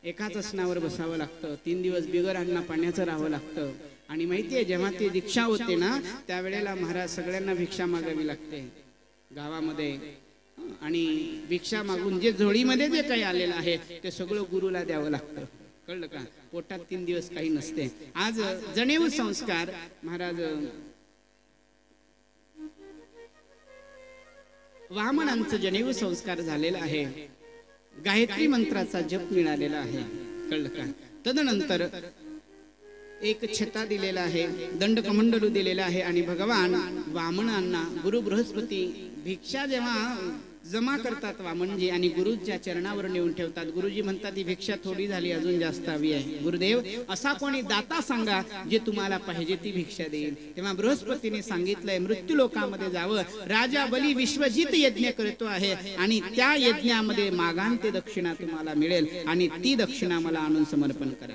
एकाच आसनावर बसावं लागतं, 3 दिवस बिगर अन्न पाण्याचं राहावं लागतं. आणि माहितीये जेव्हा ती दीक्षा होते ना त्यावेळेला महाराज सगळ्यांना भिक्षा मागावी लागते गावामध्ये. आणि भिक्षा मागून जे झोळीमध्ये जे काही आलेलं आहे ते सगळं गुरुला द्यावं लागतं. कळलं का? पोटात 3 दिवस काही नसते. आज जनेऊ संस्कार महाराज वामनांचं जनेऊ संस्कार झालेला आहे. गायत्री मंत्राचा जप मिळालेला आहे. कळलं का? तदनंतर एक छता दिलेला आहे, दंडकमंडलू दिलेला आहे. आणि भगवान वामनांना गुरु बृहस्पती भिक्षा जेव्हा जमा करतात वामनजी आणि गुरुच्या चरणावर नेऊन ठेवतात. गुरुजी म्हणतात ही भिक्षा थोडी झाली, अजून जास्त हवी आहे. गुरुदेव असा कोणी दाता सांगा जे तुम्हाला पाहिजे ती भिक्षा देईल. तेव्हा बृहस्पतीने सांगितलंय मृत्यू लोकामध्ये जावं. राजा बली विश्वजित यज्ञ करतो आहे आणि त्या यज्ञामध्ये मागांते दक्षिणा तुम्हाला मिळेल आणि ती दक्षिणा मला आणून समर्पण करा.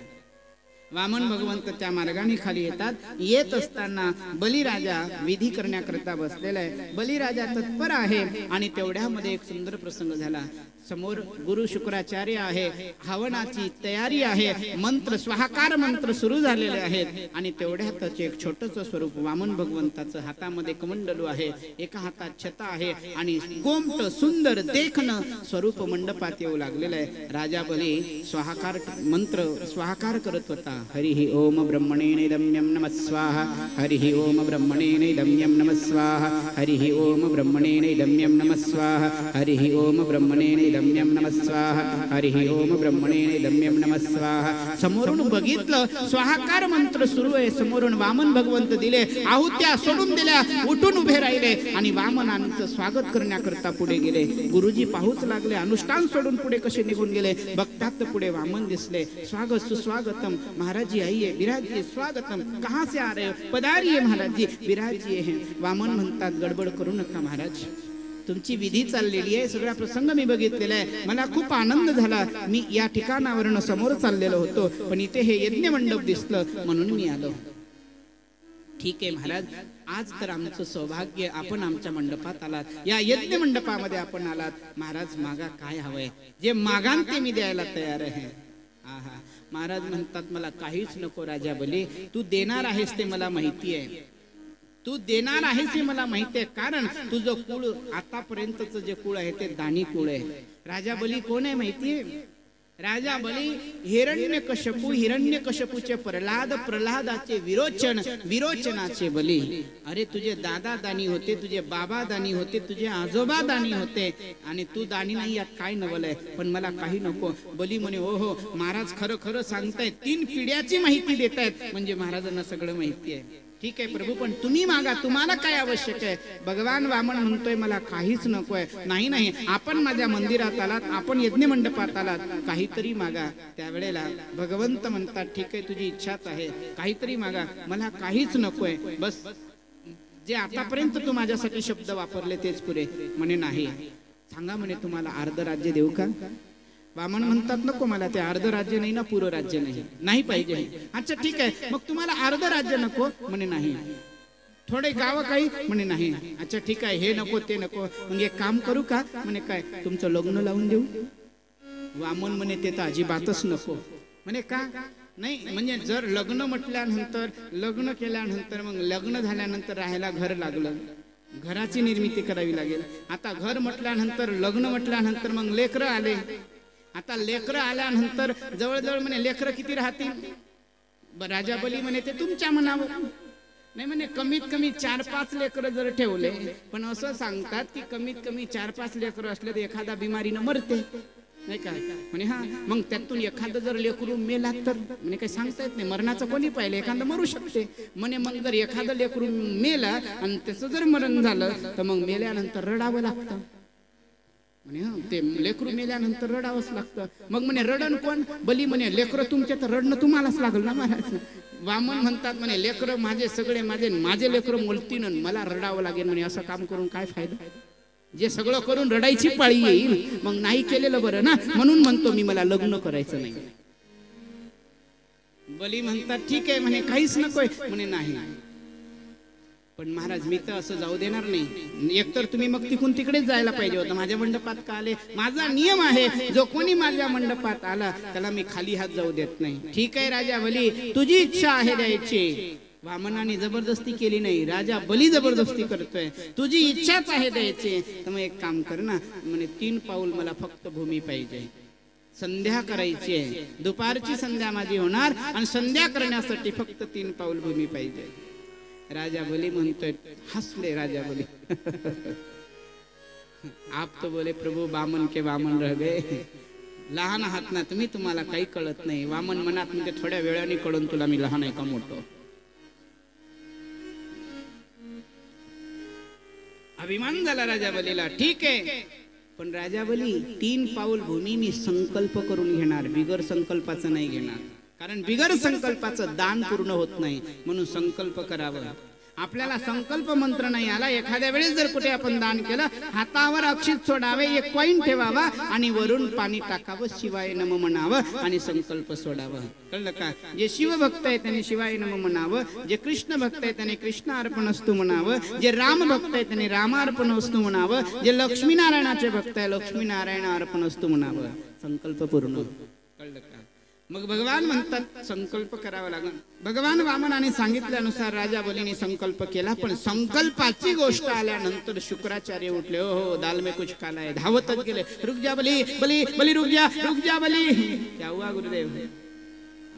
वामन भगवंत त्या मार्गाने खाली येतात. येत असताना बलिराजा विधी करण्याकरता बसलेला आहे. बलिराजा तत्पर आहे आणि तेवढ्यामध्ये एक सुंदर प्रसंग झाला. समोर गुरु शुक्राचार्य आहे, हवनाची तयारी आहे, मंत्र स्वाहाकार मंत्र सुरू झालेले आहेत. आणि तेवढ्यातच एक छोटस स्वरूप वामन भगवंताचं हातामध्ये कमंडलू आहे, एका हातात छता आहे आणि गोमट सुंदर देखणं स्वरूप मंडपात येऊ लागलेलं आहे. राजा बली स्वाहाकार मंत्र स्वाहाकार करत होता. हरिः ओम ब्रह्मणे नैदम्यं नमः स्वाहा, हरिः ओम ब्रह्मणे नैदम्यं नमः स्वाहा, हरिः ओम ब्रह्मणे नैदम्यं नमः स्वाहा, हरिः ओम ब्रह्मणे नैदम्यं नमः स्वाहा, हरिः ओम ब्रह्मणे नैदम्यं नमः स्वाहा. समोरून बघितलं स्वाहाकार मंत्र सुरू आहे. समोरून वामन भगवंत दिले, आहुत्या सोडून दिल्या, उठून उभे राहिले आणि वामनांचं स्वागत करण्याकरता पुढे गेले. गुरुजी पाहूच लागले, अनुष्ठान सोडून पुढे कसे निघून गेले. बघतात पुढे वामन दिसले. स्वागत सुस्वागतम महाराज जी, आइए विराजिए, स्वागतम, कहां से आ रहे हो? पधारिए महाराज जी, विराजिए हैं. वामन म्हणतात गडबड करू नका महाराज, तुमची विधी चाललेली आहे, सगळा प्रसंग मी बघितलेला आहे, मला खूप आनंद झाला. मी या ठिकाणावरून समोर चाललेलो होतो पण इथे हे यज्ञ मंडप दिसलं म्हणून मी आलो. ठीक आहे महाराज, आज तर आमचं सौभाग्य, आपण आमच्या मंडपात आलात, या यज्ञ मंडपामध्ये आपण आलात. महाराज मागा काय हवंय, जे मागान ते मी द्यायला तयार आहे. आहा, महाराज म्हणतात मला काहीच नको राजा बली, तू देणार आहेस ते मला माहिती आहे, तू देणार आहेस हे मला माहिती आहे. कारण तुझं कुळ आतापर्यंतचं जे कुळ आहे ते दानी कुळ आहे. राजा बली कोण आहे माहितीये? राजा बली हिरण्यकशपूचे प्रल्हाद, प्रल्हादाचे विरोचन, विरोचनाचे बली. अरे तुझे दादा दानी होते, तुझे बाबा दानी होते, तुझे आजोबा दानी होते आणि तू दानी नाही, यात काय नवल आहे. पण मला काही नको. बली म्हणे हो हो महाराज, खरं खरं सांगतायत, 3 पिढ्याची माहिती देतायत, म्हणजे महाराजांना सगळं माहिती आहे. ठीक आहे प्रभू, पण तुम्ही मागा, तुम्हाला काय आवश्यक आहे? भगवान वामन म्हणतोय मला काहीच नकोय. नाही नाही, आपण माझ्या मंदिरात आलात, आपण यज्ञ मंडपात आलात, काहीतरी मागा. त्यावेळेला भगवंत म्हणतात ठीक आहे तुझी इच्छाच आहे, काहीतरी मागा, मला काहीच नकोय, बस जे आतापर्यंत तू माझ्यासाठी शब्द वापरले तेच पुरे. म्हणे नाही. सांगा म्हणे तुम्हाला अर्ध राज्य देऊ का? वामन म्हणतात नको, मला ते अर्ध राज्य नाही ना, पूर्ण राज्य नाही, नाही पाहिजे. अच्छा ठीक आहे, मग तुम्हाला अर्ध राज्य नको? म्हणे नाही. थोडे गाव काही? म्हणे नाही. अच्छा ठीक आहे, हे नको ते नको, मग एक काम करू का? म्हणे काय? तुमचं लग्न लावून देऊ? वामन म्हणे ते तर अजिबातच नको. म्हणे का? नाही म्हणजे जर लग्न म्हटल्यानंतर, लग्न केल्यानंतर, मग लग्न झाल्यानंतर राहायला घर लागलं, घराची निर्मिती करावी लागेल. आता घर म्हटल्यानंतर, लग्न म्हटल्यानंतर मग लेकरं आले. आता लेकरं आल्यानंतर जवळजवळ म्हणे लेकरं किती राहतील? राजा बली म्हणे ते तुमच्या मनावर. नाही म्हणे कमीत कमी 4-5 लेकरं जर ठेवले, पण असं सांगतात की कमीत कमी 4-5 लेकरं असले तर एखादा बिमारीनं मरते, नाही का? म्हणे हा, मग त्यातून एखादं जर लेकरू मेला तर? म्हणे काही सांगता येत नाही, मरणाचं कोणी पाहिलं, एखादं मरू शकते. म्हणे मग जर एखादं लेकरू मेला आणि त्याचं जर मरण झालं तर मग मेल्यानंतर रडावं लागतं. म्हणे ते लेकरू मेल्यानंतर रडावंच लागतं. मग म्हणे रडण कोण? बली म्हणे लेकरं तुमच्या तर रडणं तुम्हालाच लागल ना महाराज. वामन म्हणतात म्हणे लेकरं माझे सगळे माझे लेकरं मोलतीन मला रडावं लागेल म्हणे. असं काम करून काय फायदा? जे सगळं करून रडायची पाळी येईल, मग नाही केलेलं बरं ना. म्हणून म्हणतो मी मला लग्न करायचं नाही. बली म्हणतात ठीक आहे म्हणे काहीच नकोय म्हणे नाही. पण महाराज मी तर असं जाऊ देणार नाही. एकतर तुम्ही मग तिकून तिकडेच जायला पाहिजे होतं. माझ्या मंडपात का आले? माझा नियम आहे जो कोणी माझ्या मंडपात आला त्याला मी खाली हात जाऊ देत नाही. ठीक आहे राजा बली तुझी इच्छा आहे द्यायची. वामनाने जबरदस्ती केली नाही, राजा बली जबरदस्ती करतोय. तुझी इच्छाच आहे द्यायची तर मग एक काम कर ना म्हणे 3 पाऊल मला फक्त भूमी पाहिजे. संध्या करायची आहे, दुपारची संध्या माझी होणार आणि संध्या करण्यासाठी फक्त 3 पाऊल भूमी पाहिजे. राजा बली म्हणतोय, हसले राजा बली. आप तो बोले प्रभु बामन के वामन रह गए. लहान आहात ना तुम्ही, तुम्हाला काही कळत नाही. वामन मनात म्हणजे थोड्या वेळाने कळून तुला मी लहान आहे का मोठं. अभिमान झाला राजा बलीला. ठीक आहे पण राजा बली 3 पाऊल भूमी मी संकल्प करून घेणार, बिगर संकल्पाचं नाही घेणार. कारण बिगर संकल्पाचं दान पूर्ण होत नाही. म्हणून संकल्प करावा. आपल्याला संकल्प मंत्र नाही आला, एखाद्या वेळेस जर कुठे आपण दान केलं हातावर अक्षित सोडावे, 1 कॉइन ठेवावा आणि वरून पाणी टाकावं, शिवाय नम म्हणावं आणि संकल्प सोडावा. कळलं का? जे शिवभक्त आहे त्याने शिवाय नम म्हणावं, जे कृष्ण भक्त आहे त्याने कृष्ण अर्पणस्तु म्हणावं, जे राम भक्त आहे त्याने रामार्पणस्तु म्हणावं, जे लक्ष्मीनारायणाचे भक्त आहे लक्ष्मीनारायण अर्पणस्तु म्हणावं. संकल्प पूर्ण. कळलं का? मग भगवान म्हणतात संकल्प करावा लागला. भगवान वामनाने सांगितल्यानुसार राजा बलीने संकल्प केला. पण संकल्पाची गोष्ट आल्यानंतर शुक्राचार्य उठले. हो दाल में कुछ काला है. धावतच गेले. रुक जा बली, बली बली रुक जा बली. क्या हुआ गुरुदेव?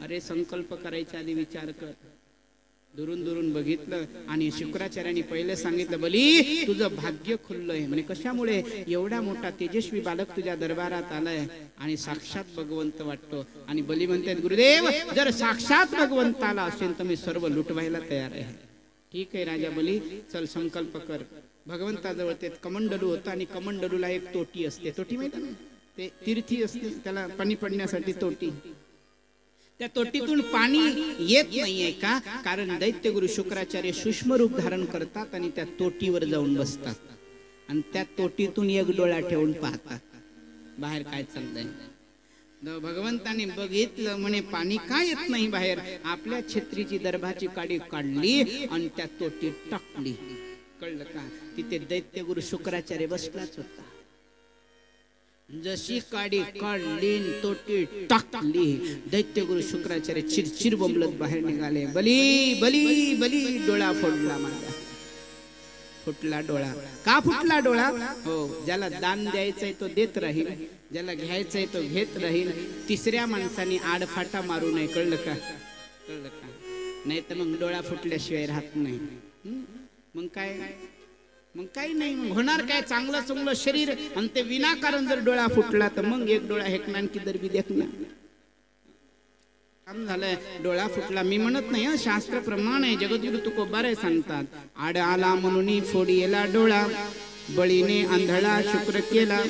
अरे संकल्प करायच्या आधी विचार कर. दुरून दुरून बघितलं आणि शुक्राचार्यांनी पहिले सांगितलं बली तुझं भाग्य खुललंय. म्हणे कशामुळे? एवढा मोठा तेजस्वी बालक तुझ्या दरबारात आलाय आणि साक्षात भगवंत वाटतो. आणि बली म्हणतात गुरुदेव जर साक्षात भगवंत आला असेल तर मी सर्व लुटवायला तयार आहे. ठीक आहे राजा बली चल संकल्प कर. भगवंताजवळ ते कमंडलू होतं आणि कमंडलूला एक तोटी असते. तोटी माहिती ना? ते तीर्थी असते, त्याला पाणी पडण्यासाठी तोटी. त्या तोटीतून पाणी येत नाहीये का? कारण दैत्यगुरु शुक्राचार्य सूक्ष्म रूप धारण करतात आणि त्या तोटीवर जाऊन बसतात आणि त्या तोटीतून 1 डोळा ठेवून पाहतात बाहेर काय चाललंय. भगवंताने बघितलं म्हणे पाणी काय येत नाही बाहेर. आपल्या छत्रीची दर्भाची काडी काढली आणि त्या तोटीत टाकली. कळलं का? तिथे दैत्यगुरु शुक्राचार्य बसलाच होता. जशी काडी काढली तोटी टाकली, दैत्यगुरु शुक्राचार्य चिरचिर बोंबलत बाहेर निघाले. बली बली बली डोळा फोडला माझा. फुटला डोळा. का फुटला डोळा? हो ज्याला दान द्यायचंय तो देत राहील, ज्याला घ्यायचंय तो घेत राहील. 3ऱ्या माणसाने आडफाटा मारू नये. कळलं का? कळलं का? नाही तर मग डोळा फुटल्याशिवाय राहत नाही. मग काय? मग काही नाही. मग होणार काय? चांगलं चांगलं शरीर आणि ते विनाकारण जर डोळा फुटला तर मग 1 डोळा हेकणार की दरबी देखणार. काम झालंय. डोळा फुटला मी म्हणत नाही, शास्त्र प्रमाण आहे. जगद्गुरु तुकोबारे सांगतात आड आला म्हणून फोडीला डोळा, बळीने आंधळा शुक्र केला.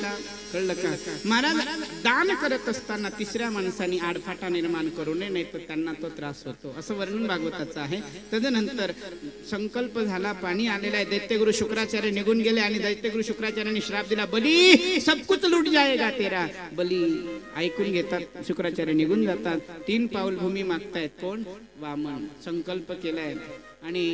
कळलं का? महाराज दान करत असताना 3ऱ्या माणसाने आडफाटा निर्माण करू नये, नाही तर त्यांना तो त्रास होतो. असं वर्णन भागवताचं आहे. तदनंतर संकल्प झाला, पाणी आलेला आहे. दैत्यगुरु शुक्राचार्य निघून गेले आणि दैत्यगुरु शुक्राचार्यांनी श्राप दिला बली सब कुछ लूट जाएगा तेरा. बली ऐकून घेतात, शुक्राचार्य निघून जातात. 3 पाऊल भूमी मागतायत. कोण? वामन. संकल्प केलाय आणि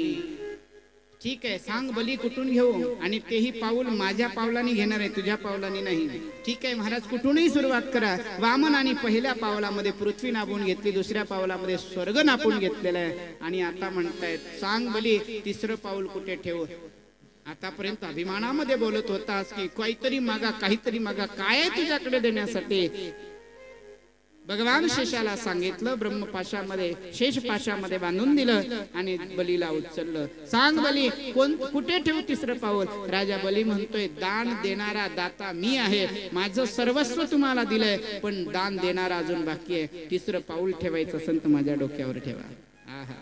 ठीक आहे सांग बली कुठून घेऊ? आणि तेही पाऊल माझ्या पावलाने घेणार आहे, तुझ्या पावलाने नाही. ठीक आहे महाराज कुठूनही सुरुवात करा. वामनाने पहिल्या पावलामध्ये पृथ्वी नापून घेतली, 2ऱ्या पावलामध्ये स्वर्ग नापून घेतलेला आहे आणि आता म्हणतायत सांग बली 3रं पाऊल कुठे ठेवू? आतापर्यंत अभिमानामध्ये बोलत होतास की काहीतरी मागा, काहीतरी मागा. काय आहे तुझ्याकडे देण्यासाठी? भगवान शेषाला सांगितलं, ब्रह्मपाशामध्ये शेष पाशामध्ये बांधून दिलं आणि बलीला उचललं. सांग बली कुठे ठेवू 3रं पाऊल? राजा बली म्हणतोय दान देणारा दाता मी आहे, माझं सर्वस्व तुम्हाला दिलंय, पण दान देणारा अजून बाकी आहे. 3रं पाऊल ठेवायचं असेल तर माझ्या डोक्यावर ठेवा. आहा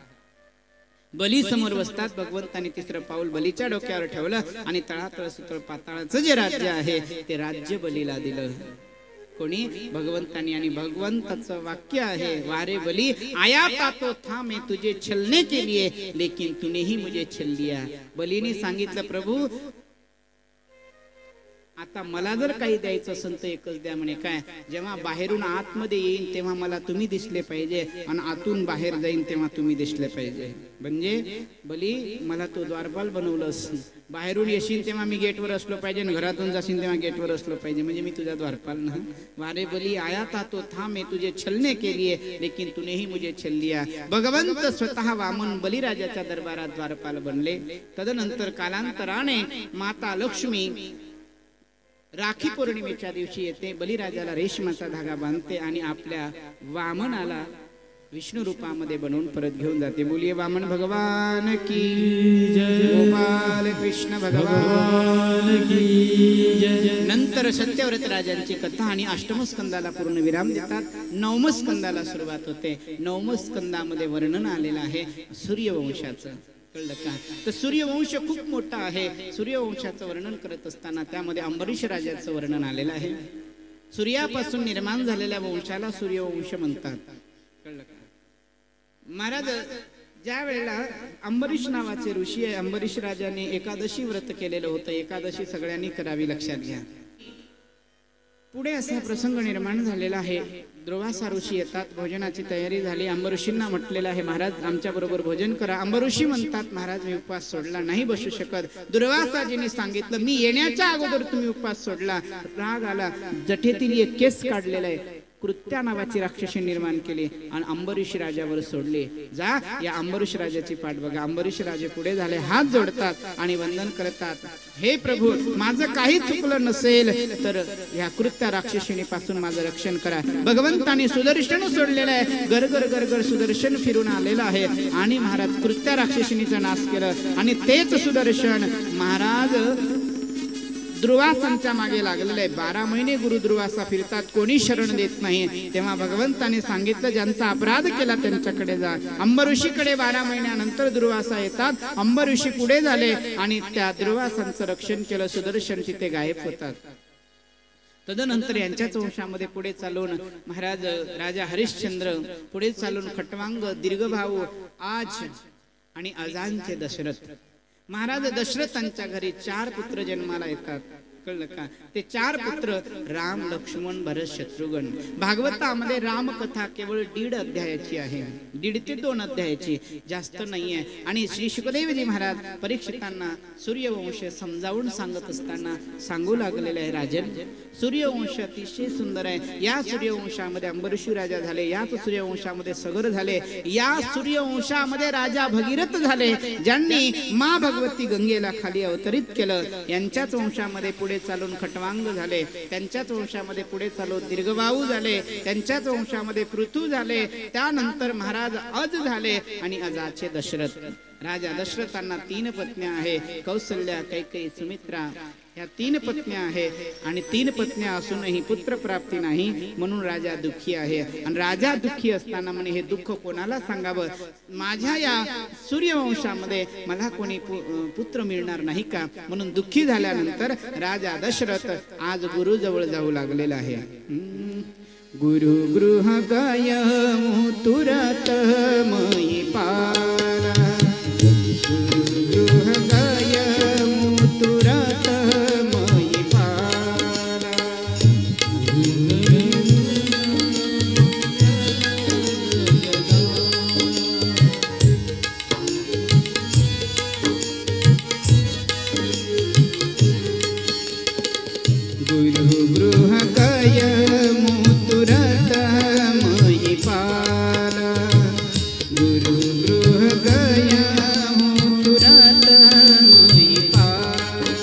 बली समोर बसतात. भगवंताने तिसरं पाऊल बलीच्या डोक्यावर ठेवलं आणि तळातळ सुतळ पाताळाचं जे राज्य आहे ते राज्य बलीला दिलं. कोणी? भगवंतानी. आणि भगवंताचं वाक्य आहे, वारे बली आया था तो था मैं तुझे छलने के लिए लेकिन तूने ही मुझे छल लिया. बलीने सांगितलं, प्रभू आता मला जर काही द्यायचं असेल तर एकच द्या म्हणे. काय? जेव्हा बाहेरून आतमध्ये येईन तेव्हा मला तुम्ही दिसले पाहिजे आणि आतून बाहेर जाईन तेव्हा तुम्ही दिसले पाहिजे. म्हणजे बली मला तो द्वारपाल बनवलंस, बाहेरून येशील तेव्हा मी गेटवर असलो पाहिजे आणि घरातून जाशील तेव्हा गेटवर असलो पाहिजे, म्हणजे मी तुझा द्वारपाल ना. वारे बली आया था तो था मैं तुझे छलने के लिए लेकिन तूने ही मुझे छल लिया. भगवंत स्वतः वामन बलिराजाच्या दरबारात द्वारपाल बनले. तदनंतर कालांतराने माता लक्ष्मी राखी पौर्णिमेच्या दिवशी येते, बलिराजाला रेशमाचा धागा बांधते आणि आपल्या वामनाला विष्णू रूपामध्ये बनवून परत घेऊन जाते. बोलिये वामन भगवान की जय, गोपाल कृष्ण भगवान की जय. नंतर सत्यव्रत राजांची कथा आणि अष्टमस्कंदाला पूर्ण विराम देतात. नवमस्कंदाला सुरुवात होते. नवमस्कंदामध्ये वर्णन आलेलं आहे सूर्यवंशाचं. कळलं का? तर सूर्यवंश खूप मोठा आहे. सूर्यवंशाचं वर्णन करत असताना त्यामध्ये अंबरीश राजाचं वर्णन आलेलं आहे. सूर्यापासून निर्माण झालेल्या वंशाला सूर्यवंश म्हणतात. कळलं का? महाराज ज्या वेळेला अंबरीश नावाचे ऋषी आहे, अंबरीश राजाने एकादशी व्रत केलेलं होतं. एकादशी सगळ्यांनी करावी, लक्षात घ्या. पुढे असा प्रसंग निर्माण झालेला आहे. दुर्वासा ऋषी येतात, भोजनाची तयारी झाली. अंबऋषींना म्हटलेलं आहे, महाराज आमच्या बरोबर भोजन करा. अंबऋषी म्हणतात, महाराज मी उपवास सोडला, नाही बसू शकत. दुर्वासाजीने सांगितलं, मी येण्याच्या अगोदर तुम्ही उपवास सोडला. राग आला, जठेतील एक केस काढलेला आहे, कृत्या नावाची राक्षसी निर्माण केली आणि अंबरीश राजावर सोडले. जा या अंबरीश राजाची पाठ बघा. अंबरीश राजे पुढे झाले, हात जोडतात आणि वंदन करतात. हे प्रभू, माझं काही चुकलं नसेल तर या कृत्या राक्षसीने पासून माझं रक्षण करा. भगवंताने सुदर्शन सोडलेलं आहे. गरगर गरगर सुदर्शन फिरून आलेलं आहे आणि महाराज कृत्या राक्षसीचा नाश केलं. आणि तेच सुदर्शन महाराज दुर्वासांच्या मागे लागलेलं आहे. 12 महिने गुरु दुर्वासा फिरतात, कोणी शरण देत नाही. तेव्हा भगवंताने सांगितलं, ज्यांचा अपराध केला त्यांच्याकडे जा. अंबऋषीकडे 12 महिन्यानंतर दुर्वासा येतात. अंबऋषी पुढे झाले आणि त्या दुर्वासांचं रक्षण केलं. सुदर्शन तिथे गायब होतात. तदनंतर यांच्याच वंशामध्ये पुढे चालून महाराज राजा हरिश्चंद्र, पुढे चालून खटवांग, दीर्घभाऊ, आज आणि अजांचे दशरथ. महाराज दशरथांच्या घरी 4 पुत्र जन्माला येतात. कळलं का? ते 4 पुत्र राम, लक्ष्मण, भरत, शत्रुघ्न. भागवतामध्ये रामकथा केवळ 1.5 अध्यायाची आहे. 1.5 ते 2 अध्यायाची, जास्त नाहीये. आणि श्री शुकदेवजी महाराज परीक्षितांना सूर्यवंश समजावून सांगत असताना सांगू लागलेले आहे, राजन सूर्यवंश अतिशय सुंदर आहे. या सूर्यवंशामध्ये अंबरीशी राजा झाले, याच सूर्यवंशामध्ये सगर झाले, या सूर्यवंशामध्ये राजा भगीरथ झाले, ज्यांनी मा भगवती गंगेला खाली अवतरित केलं. यांच्याच वंशामध्ये पुढे चालून खटवांग झाले, त्यांच्याच वंशामध्ये पुढे चालून दीर्घबाहू झाले, त्यांच्याच वंशामध्ये पृथू झाले, त्यानंतर महाराज अज झाले आणि अजाचे दशरथ. राजा दशरथांना 3 पत्न्या आहे, कौसल्या, कैकेयी, सुमित्रा. या 3 पत्न्या आहे आणि 3 पत्न्या असूनही पुत्र प्राप्ती नाही, म्हणून राजा दुःखी आहे. आणि राजा दुःखी असताना म्हणे, हे दुःख कोणाला सांगावं? माझ्या या सूर्यवंशामध्ये मला कोणी पुत्र मिळणार नाही का? म्हणून दुःखी झाल्यानंतर राजा दशरथ आज गुरु जवळ जाऊ लागलेला आहे. गुरु गृह गय तुरत मयी पाला, गुरु गृह गय तुरत मयी पाला. गुरु गृह गय तुरत मयी पाला, गुरु गृह गय तुरत मयी पाला.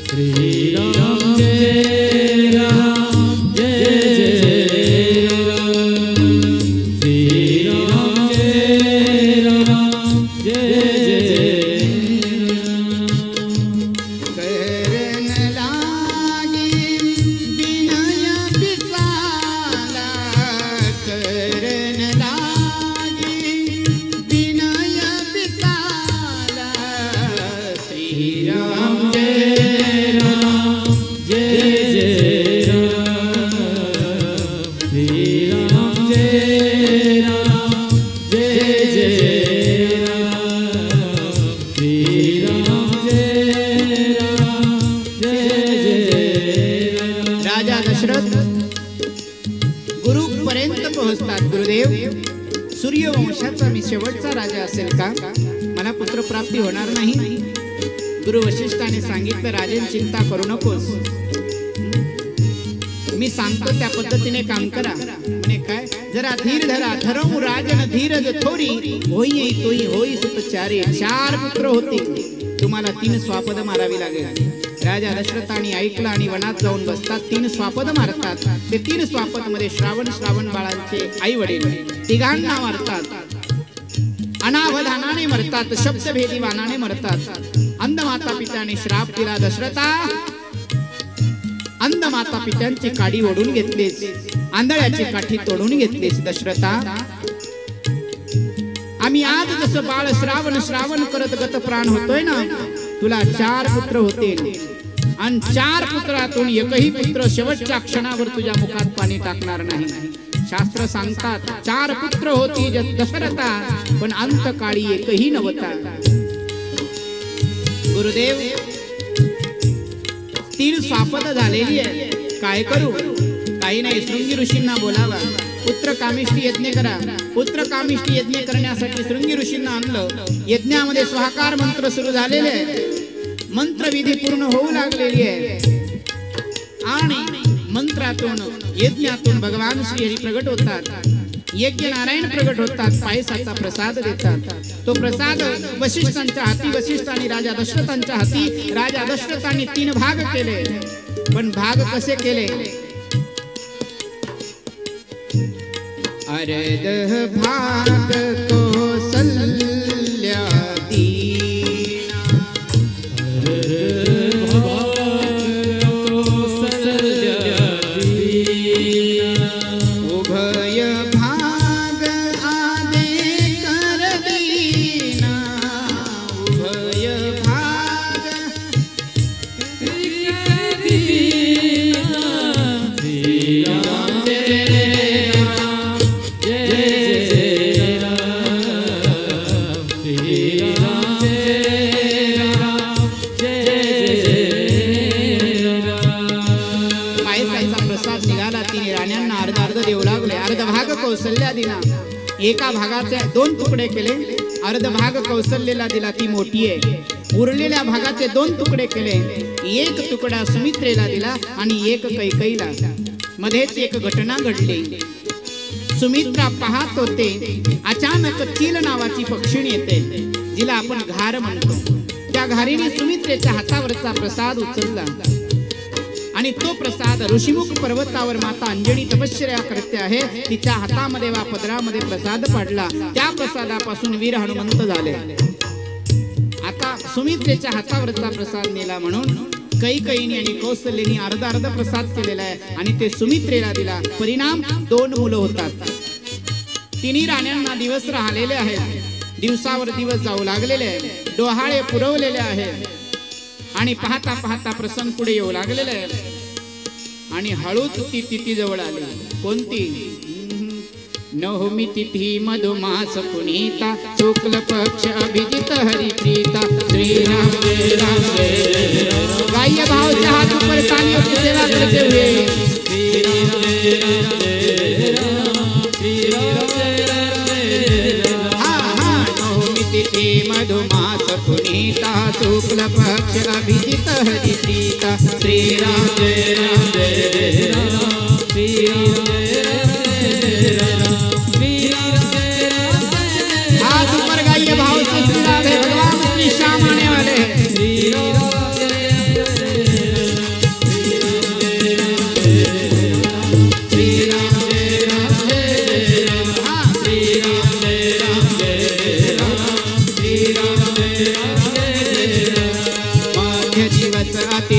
श्री राम जय राम जय जय राम, श्री राम जय राम जय जय राम. करण लागी विनय विशाला, करण लागी विनय वंशाचा मी शेवटचा राजा असेल का? मला पुत्रप्राप्ती होणार नाही? गुरु वशिष्ठाने सांगितलं, राजन चिंता करू नकोस, मी सांगतो त्या पद्धतीने काम करा. म्हणे काय? जरा धीर धरा, धरऊ राजन धीरज थोरी, होई तोई होई सुतचारी. 4 पुत्र होते, तुम्हाला 3 स्वापद मारावी लागेल. राजा दशरथाने ऐकलं आणि वनात जाऊन बसतात. 3 स्वापद मारतात. ते 3 स्वापद मध्ये श्रावण बाळांचे आई वडील तिघांना मारतात. अनावधानाने मरतात, शब्दभेदी वाणाने मरतात. अंध माता पित्याने श्राप दिला, दशरथा अंध माता पित्यांची काडी ओढून घेतलीस, आंधळ्याची काठी तोडून घेतलीस. दशरथा, आम्ही आज जसं बाळ श्रावण करत गत प्राण होतोय ना, तुला 4 पुत्र होतील आणि 4 पुत्रातून एकही पुत्र शेवटच्या क्षणावर तुझ्या मुखात पाणी टाकणार नाही. शास्त्र सांगतात 4 पुत्र होती दशरथा, पण अंतकाळी एकही नव्हता. गुरुदेव, 3 स्वापद झालेली आहे, काय करू? काही नाही, शृंगी ऋषींना बोलावा, पुत्र कामिष्टी यज्ञ करा. पुत्र कामिष्टी यज्ञ करण्यासाठी शृंगी ऋषींना आणलं. यज्ञामध्ये स्वाहाकार मंत्र सुरू झालेले आहे, मंत्रविधी पूर्ण होऊ लागलेली आहे आणि मंत्रातून यज्ञातून भगवान श्री हरी प्रगट होतात. यज्ञ नारायण प्रगट होतात, पायसाचा प्रसाद देतात. तो प्रसाद वशिष्ठांच्या हाती, वशिष्ठांनी राजा दशरथांच्या हाती. राजा दशरथांनी 3 भाग केले, पण भाग कसे केले? अर्ध भाग कौसल्या दीना, उभय भाग आदे कर दीना, उभय भाग कौसल्या दिला. एका भागाचे 2 तुकडे केले, अर्ध भाग कौसल्याला दिला, ती मोठी आहे. उरलेल्या भागाचे 2 तुकडे केले, एक तुकडा सुमित्रेला दिला आणि एक कैकेयीला. मध्येच एक घटना घडली. सुमित्रा पाहत होते, अचानक चील नावाची पक्षिणी येते, जिला आपण घार म्हणतो. त्या घारीने सुमित्रेच्या हातावरचा प्रसाद उचलला आणि तो प्रसाद ऋषिमुख पर्वतावर माता अंजनी तपश्चर्या करते आहे, तिच्या हातामध्ये वा पदरामध्ये प्रसाद पडला. त्या प्रसादापासून वीर हनुमंत झाले. आता सुमित्रेच्या हातावरचा प्रसाद नेला म्हणून कैकेयीने आणि कौसल्याने अर्धा प्रसाद केलेला आहे आणि ते सुमित्रेला दिला. परिणाम 2 मुलं होतात. 3 राण्यांना दिवस राहिलेले आहेत, दिवसावर दिवस जाऊ लागलेले आहे, डोहाळे पुरवलेले आहे आणि पाहता पाहता प्रसंग पुढे येऊ लागलेले आहे. आणि हळूच ती तिथी जवळ आली. कोणती? नवमी तिथी मधुमास पुनीता, शुक्ल पक्ष अभिजित हरिप्रीता. श्रीराम जय राम जय राम. गाइए भाव से हाथ ऊपर, तालियों की सेवा करते हुए. श्रीराम जय राम जय राम, श्रीराम जय राम जय राम. हाँ, नवमी तिथि मधुमास पुनीता, शुक्ल पक्ष अभिजित हरिप्रीता. श्रीराम जय राम जय राम, श्रीराम जय राम जय राम, श्रीराम जय राम जय. हाथ ऊपर गाइए भाव से. श्रीराम है, भगवान श्री श्याम आने वाले हैं. श्रीराम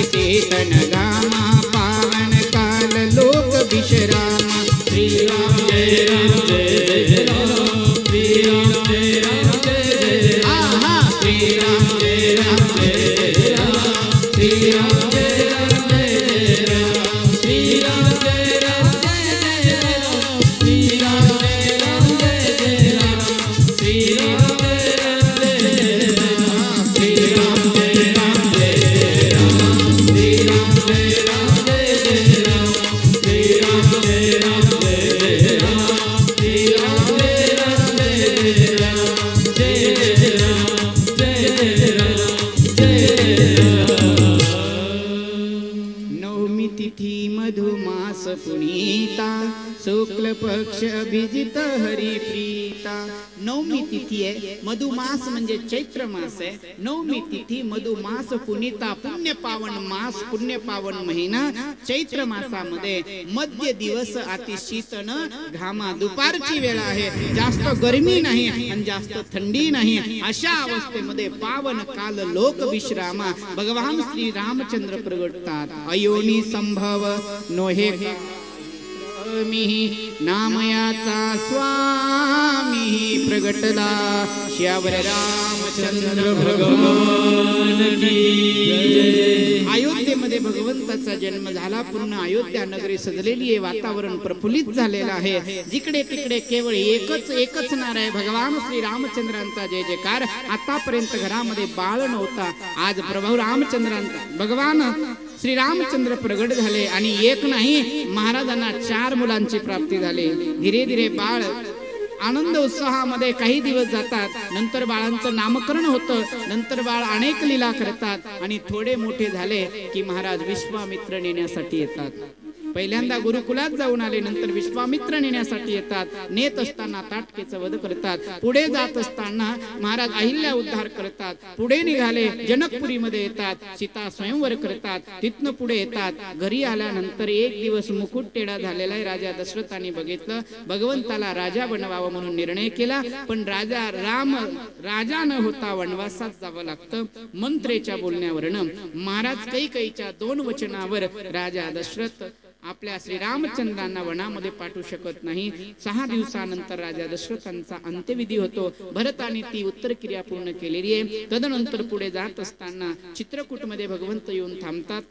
चेतन गामा, पावन काल लोक विश्रामा. श्रीराम जय राम जय राम, श्रीराम जय राम जय राम. श्रीराम जय राम जय राम, श्रीराम जय राम जय राम, श्रीराम जय राम जय राम, श्रीराम जय राम जय राम, श्रीराम जय राम जय राम, श्रीराम जय राम जय राम, श्रीराम जय राम जय राम, श्रीराम जय राम जय राम, श्रीराम जय राम जय तिथी आहे, मधुमास म्हणजे चैत्र मास आहे, नवमी तिथी मधुमास पुनिता, पुण्य पावन मास, पुण्य पावन महिना चैत्र मासामध्ये मध्य दिवस अति शीतन घामा, दुपारची वेळ आहे, जास्त गरमी नाही आणि जास्त थंडी नाही, अशा अवस्थेमध्ये पावन काल लोक विश्रामा भगवान श्री रामचंद्र प्रगटतात. अयोनी संभव नोहे नामयाचा स्वामी प्रगटला, श्यावर रामचंद्र भगवान की जय. अयोध्येमध्ये भगवंताचा जन्म झाला. पूर्ण अयोध्या नगरी सजलेली आहे, वातावरण प्रफुल्लित झालेलं आहे. जिकडे तिकडे केवळ एकच नार आहे, भगवान श्री रामचंद्रांचा जय जयकार. आतापर्यंत घरामध्ये बाळ नव्हता, आज प्रभू रामचंद्रांचा भगवान श्री रामचंद्र प्रगट झाले आणि एक नाही, महाराजांना 4 मुलांची प्राप्ती झाली. धीरे धीरे बाळ आनंद उत्साहामध्ये काही दिवस जातात, नंतर बाळांचं नामकरण होतं, नंतर बाळ अनेक लीला करतात आणि थोडे मोठे झाले की महाराज विश्वामित्र नेण्यासाठी येतात. पहिल्यांदा गुरुकुलात जाऊन आले, नंतर विश्वामित्र नेण्यासाठी येतात. नेत असताना ताटकेचा वध करतात. पुढे जात असताना महाराज अहिल्या उद्धार करतात. पुढे निघाले, जनकपुरीमध्ये येतात, सीता स्वयंवर करतात. तिथनं पुढे येतात. घरी आल्यानंतर एक दिवस मुकुट टेढा झालेला आहे. राजा दशरथाने बघितलं, भगवंताला राजा बनवावं म्हणून निर्णय केला, पण राजा न होता वनवासात जावं लागतं. मंत्रेच्या बोलण्यावरनं महाराज कैकेयीच्या 2 वचनावर राजा दशरथ आपल्या श्री रामचंद्रांना वनामध्ये पाठवू शकत नाही. 6 दिवसानंतर राजा दशरथांचा अंत्यविधी होतो. भरताने ती उत्तर क्रिया पूर्ण केलेली आहे. तदनंतर पुढे जात असताना चित्रकूटमध्ये भगवंत येऊन थांबतात.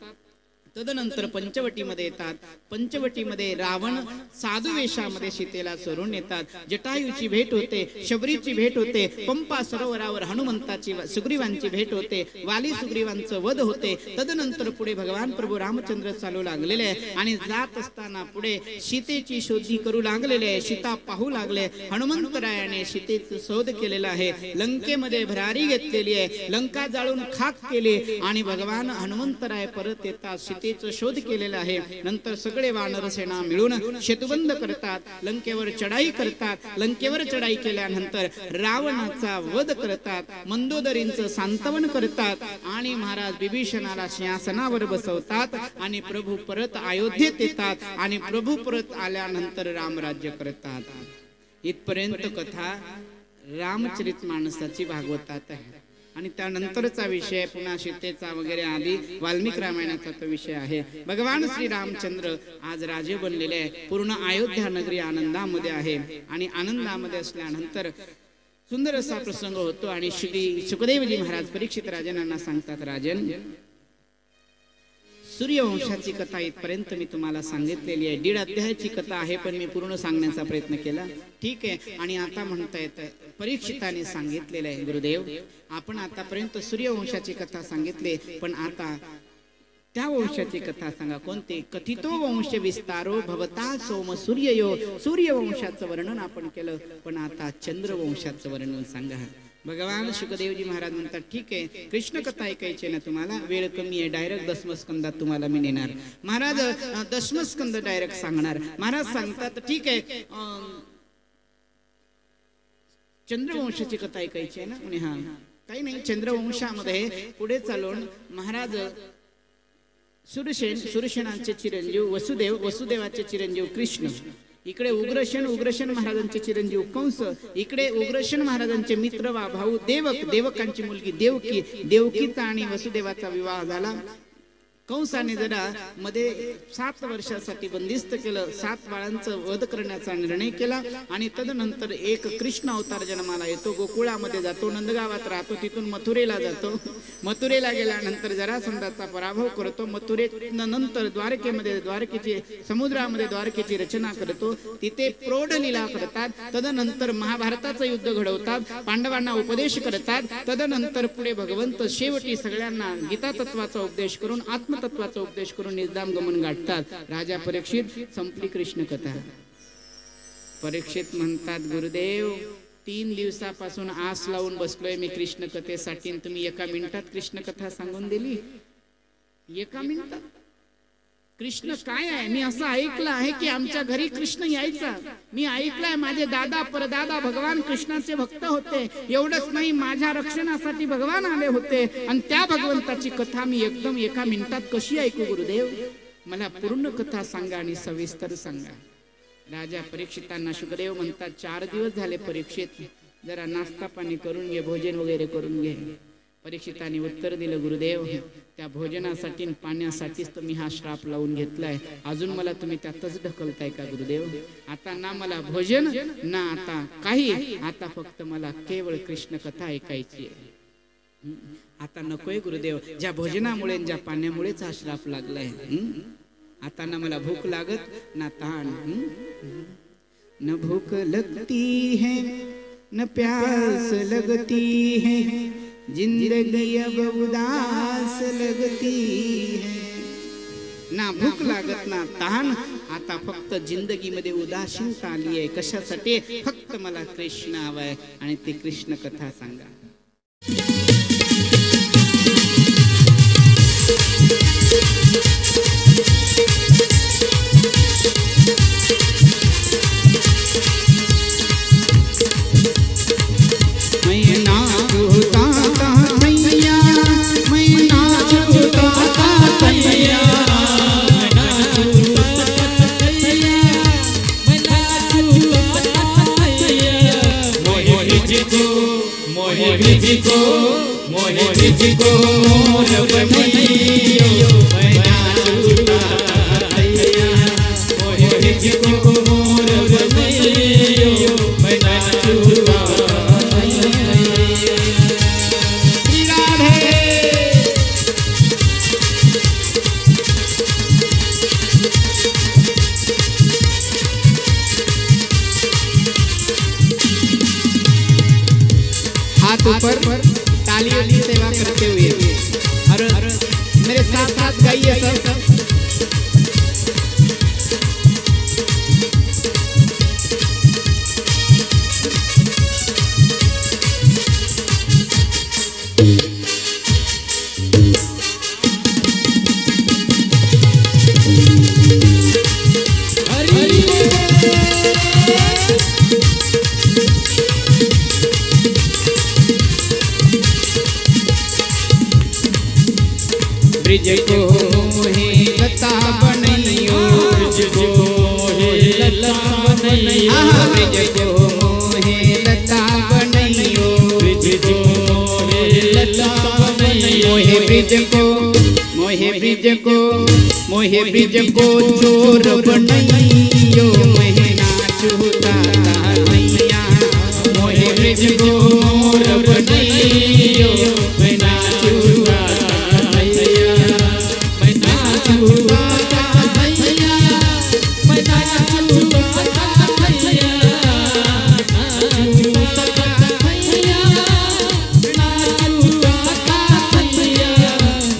तदनंतर पंचवटीमध्ये येतात. पंचवटीमध्ये रावण साधू वेशामध्ये सीतेला चोरून येतात. जटायूची भेट होते, शबरीची भेट होते, पंपा सरोवरावर हनुमंताची सुग्रीवांची भेट होते, वाली सुग्रीवांचं वध होते. तदनंतर पुढे भगवान प्रभू रामचंद्र चालू लागलेले आहे आणि जात असताना पुढे सीतेची शोधी करू लागलेले आहे. सीता पाहू लागले. हनुमंतरायाने सीतेचं शोध केलेला आहे. लंकेमध्ये भरारी घेतलेली आहे, लंका जाळून खाक केली आणि भगवान हनुमंतराय परत येतात. शोध केलेला आहे. नंतर सगळे वानर सेना मिळून सेतुबंध करतात, लंकेवर चढाई करतात. लंकेवर चढाई केल्यानंतर रावणाचा वध करतात, मंदोदरींचं सांत्वन करतात आणि महाराज विभीषणाला सिंहासनावर बसवतात आणि प्रभू परत अयोध्येत येतात आणि प्रभू परत आल्यानंतर रामराज्य करतात. इथपर्यंत कथा रामचरित मानसाची भागवतात आहे आणि त्यानंतरचा विषय पुन्हा सीतेचा वगैरे आधी वाल्मिक रामायणाचा तो विषय आहे. भगवान श्री रामचंद्र आज राजे बनलेले आहे. पूर्ण अयोध्या नगरी आनंदामध्ये आहे आणि आनंदामध्ये असल्यानंतर सुंदर असा प्रसंग होतो आणि श्री सुखदेवजी महाराज परीक्षित राजांना सांगतात, राजन सूर्यवंशाची कथा इथपर्यंत मी तुम्हाला सांगितलेली आहे. 1.5 अध्यायाची कथा आहे, पण मी पूर्ण सांगण्याचा प्रयत्न केला. ठीक आहे. आणि आता म्हणता येतं परीक्षिताने सांगितलेलं आहे, गुरुदेव आपण आतापर्यंत सूर्यवंशाची कथा सांगितली, पण आता त्या वंशाची कथा सांगा. कोणती? कथितो वंश विस्तारो भवता सोम सूर्ययो. सूर्यवंशाचं वर्णन आपण केलं, पण आता चंद्रवंशाचं वर्णन सांगा. भगवान शुकदेवजी महाराज म्हणतात, ठीक आहे, कृष्ण कथा ऐकायची ना तुम्हाला, वेळ कमी आहे, डायरेक्ट दशमस्कंदात तुम्हाला मी नेणार. महाराज दशमस्कंद डायरेक्ट सांगणार. महाराज सांगतात, ठीक आहे, चंद्रवंशाची कथा ऐकायची आहे ना म्हणे. हा काही नाही. चंद्रवंशामध्ये पुढे चालून महाराज सुरसेनांचे चिरंजीव वसुदेव, वसुदेवाचे चिरंजीव कृष्ण, इकडे उग्रसेन महाराजांचे चिरंजीव कंस, इकडे उग्रसेन महाराजांचे मित्र वा भाऊ देवक, देवकांची मुलगी देवकी, देवकीचा आणि वसुदेवाचा विवाह झाला. कंसाने जरा मध्ये 7 वर्षासाठी बंदिस्त केलं. 7 बाळांचं वध करण्याचा निर्णय केला आणि तदनंतर एक कृष्ण अवतार जन्माला येतो. गोकुळामध्ये जातो, नंदगावात राहतो, तिथून मथुरेला जातो. मथुरेला गेल्यानंतर जरासंधाचा पराभव करतो. मथुरेनंतर द्वारकेची समुद्रामध्ये द्वारकेची रचना करतो. तिथे प्रौढ लीला करतात. तदनंतर महाभारताचं युद्ध घडवतात, पांडवांना उपदेश करतात. तदनंतर पुढे भगवंत शेवटी सगळ्यांना गीता तत्वाचा उपदेश करून तत्वाचा उपदेश करून निर्धाम गमन गाठतात. राजा परीक्षित, संपली कृष्ण कथा. परीक्षित म्हणतात, गुरुदेव 3 दिवसापासून आस लावून बसलोय मी कृष्ण कथेसाठी, तुम्ही 1 मिनिटात कृष्ण कथा सांगून दिली. 1 मिनिटात कृष्ण काय आहे? मी असं ऐकलं आहे की आमच्या घरी कृष्ण यायचा. मी ऐकलंय माझे दादा परदादा भगवान कृष्णाचे भक्त होते. एवढंच नाही, माझ्या रक्षणासाठी भगवान आले होते. आणि त्या भगवंताची कथा मी एकदम एका मिनिटात कशी ऐकू गुरुदेव? मला पूर्ण कथा सांगा आणि सविस्तर सांगा. राजा परीक्षितांना शुकदेव म्हणतात, 4 दिवस झाले परीक्षित, जरा नाश्ता पाणी करून घे, भोजन वगैरे करून घे. परीक्षितांनी उत्तर दिलं, गुरुदेव त्या भोजनासाठी आणि पाण्यासाठीच तर मी हा श्राप लावून घेतलाय. अजून मला तुम्ही त्यातच ढकलताय का गुरुदेव? आता ना मला भोजन ना आता काही, आता फक्त मला केवळ कृष्ण कथा ऐकायची आहे. आता नकोय गुरुदेव, ज्या भोजनामुळे ज्या पाण्यामुळेच हा श्राप लागलाय. आता ना मला भूक लागत ना ताण. न भूक लगती है न प्यास लगती है, जिंदगी अब उदास लगती है. ना भूक लागत ना ताण, आता फक्त जिंदगी मध्ये उदासीनता आली आहे. कशासाठी? फक्त मला कृष्ण हवाय आणि ती कृष्ण कथा सांगा. मोहित को मोर बनैयो मैं नाचूंगा भैया. मोहित को मोर बनैयो मैं नाचूंगा भैया. राधे हाथ ऊपर तालियों की सेवा करते हुए और मेरे साथ साथ गाइए सब. ब्रिज को मोहे लता बनैयो, ब्रिज को मोहे लता बनैयो, ब्रिज को मोहे लता बनैयो, ब्रिज को मोहे लता बनैयो. मोहे ब्रिज को मोहे ब्रिज को मोहे ब्रिज को चोर बनैयो मैं नाचूंगा भैया. मोहे ब्रिज को मोर बनैयो मैं नाचूंगा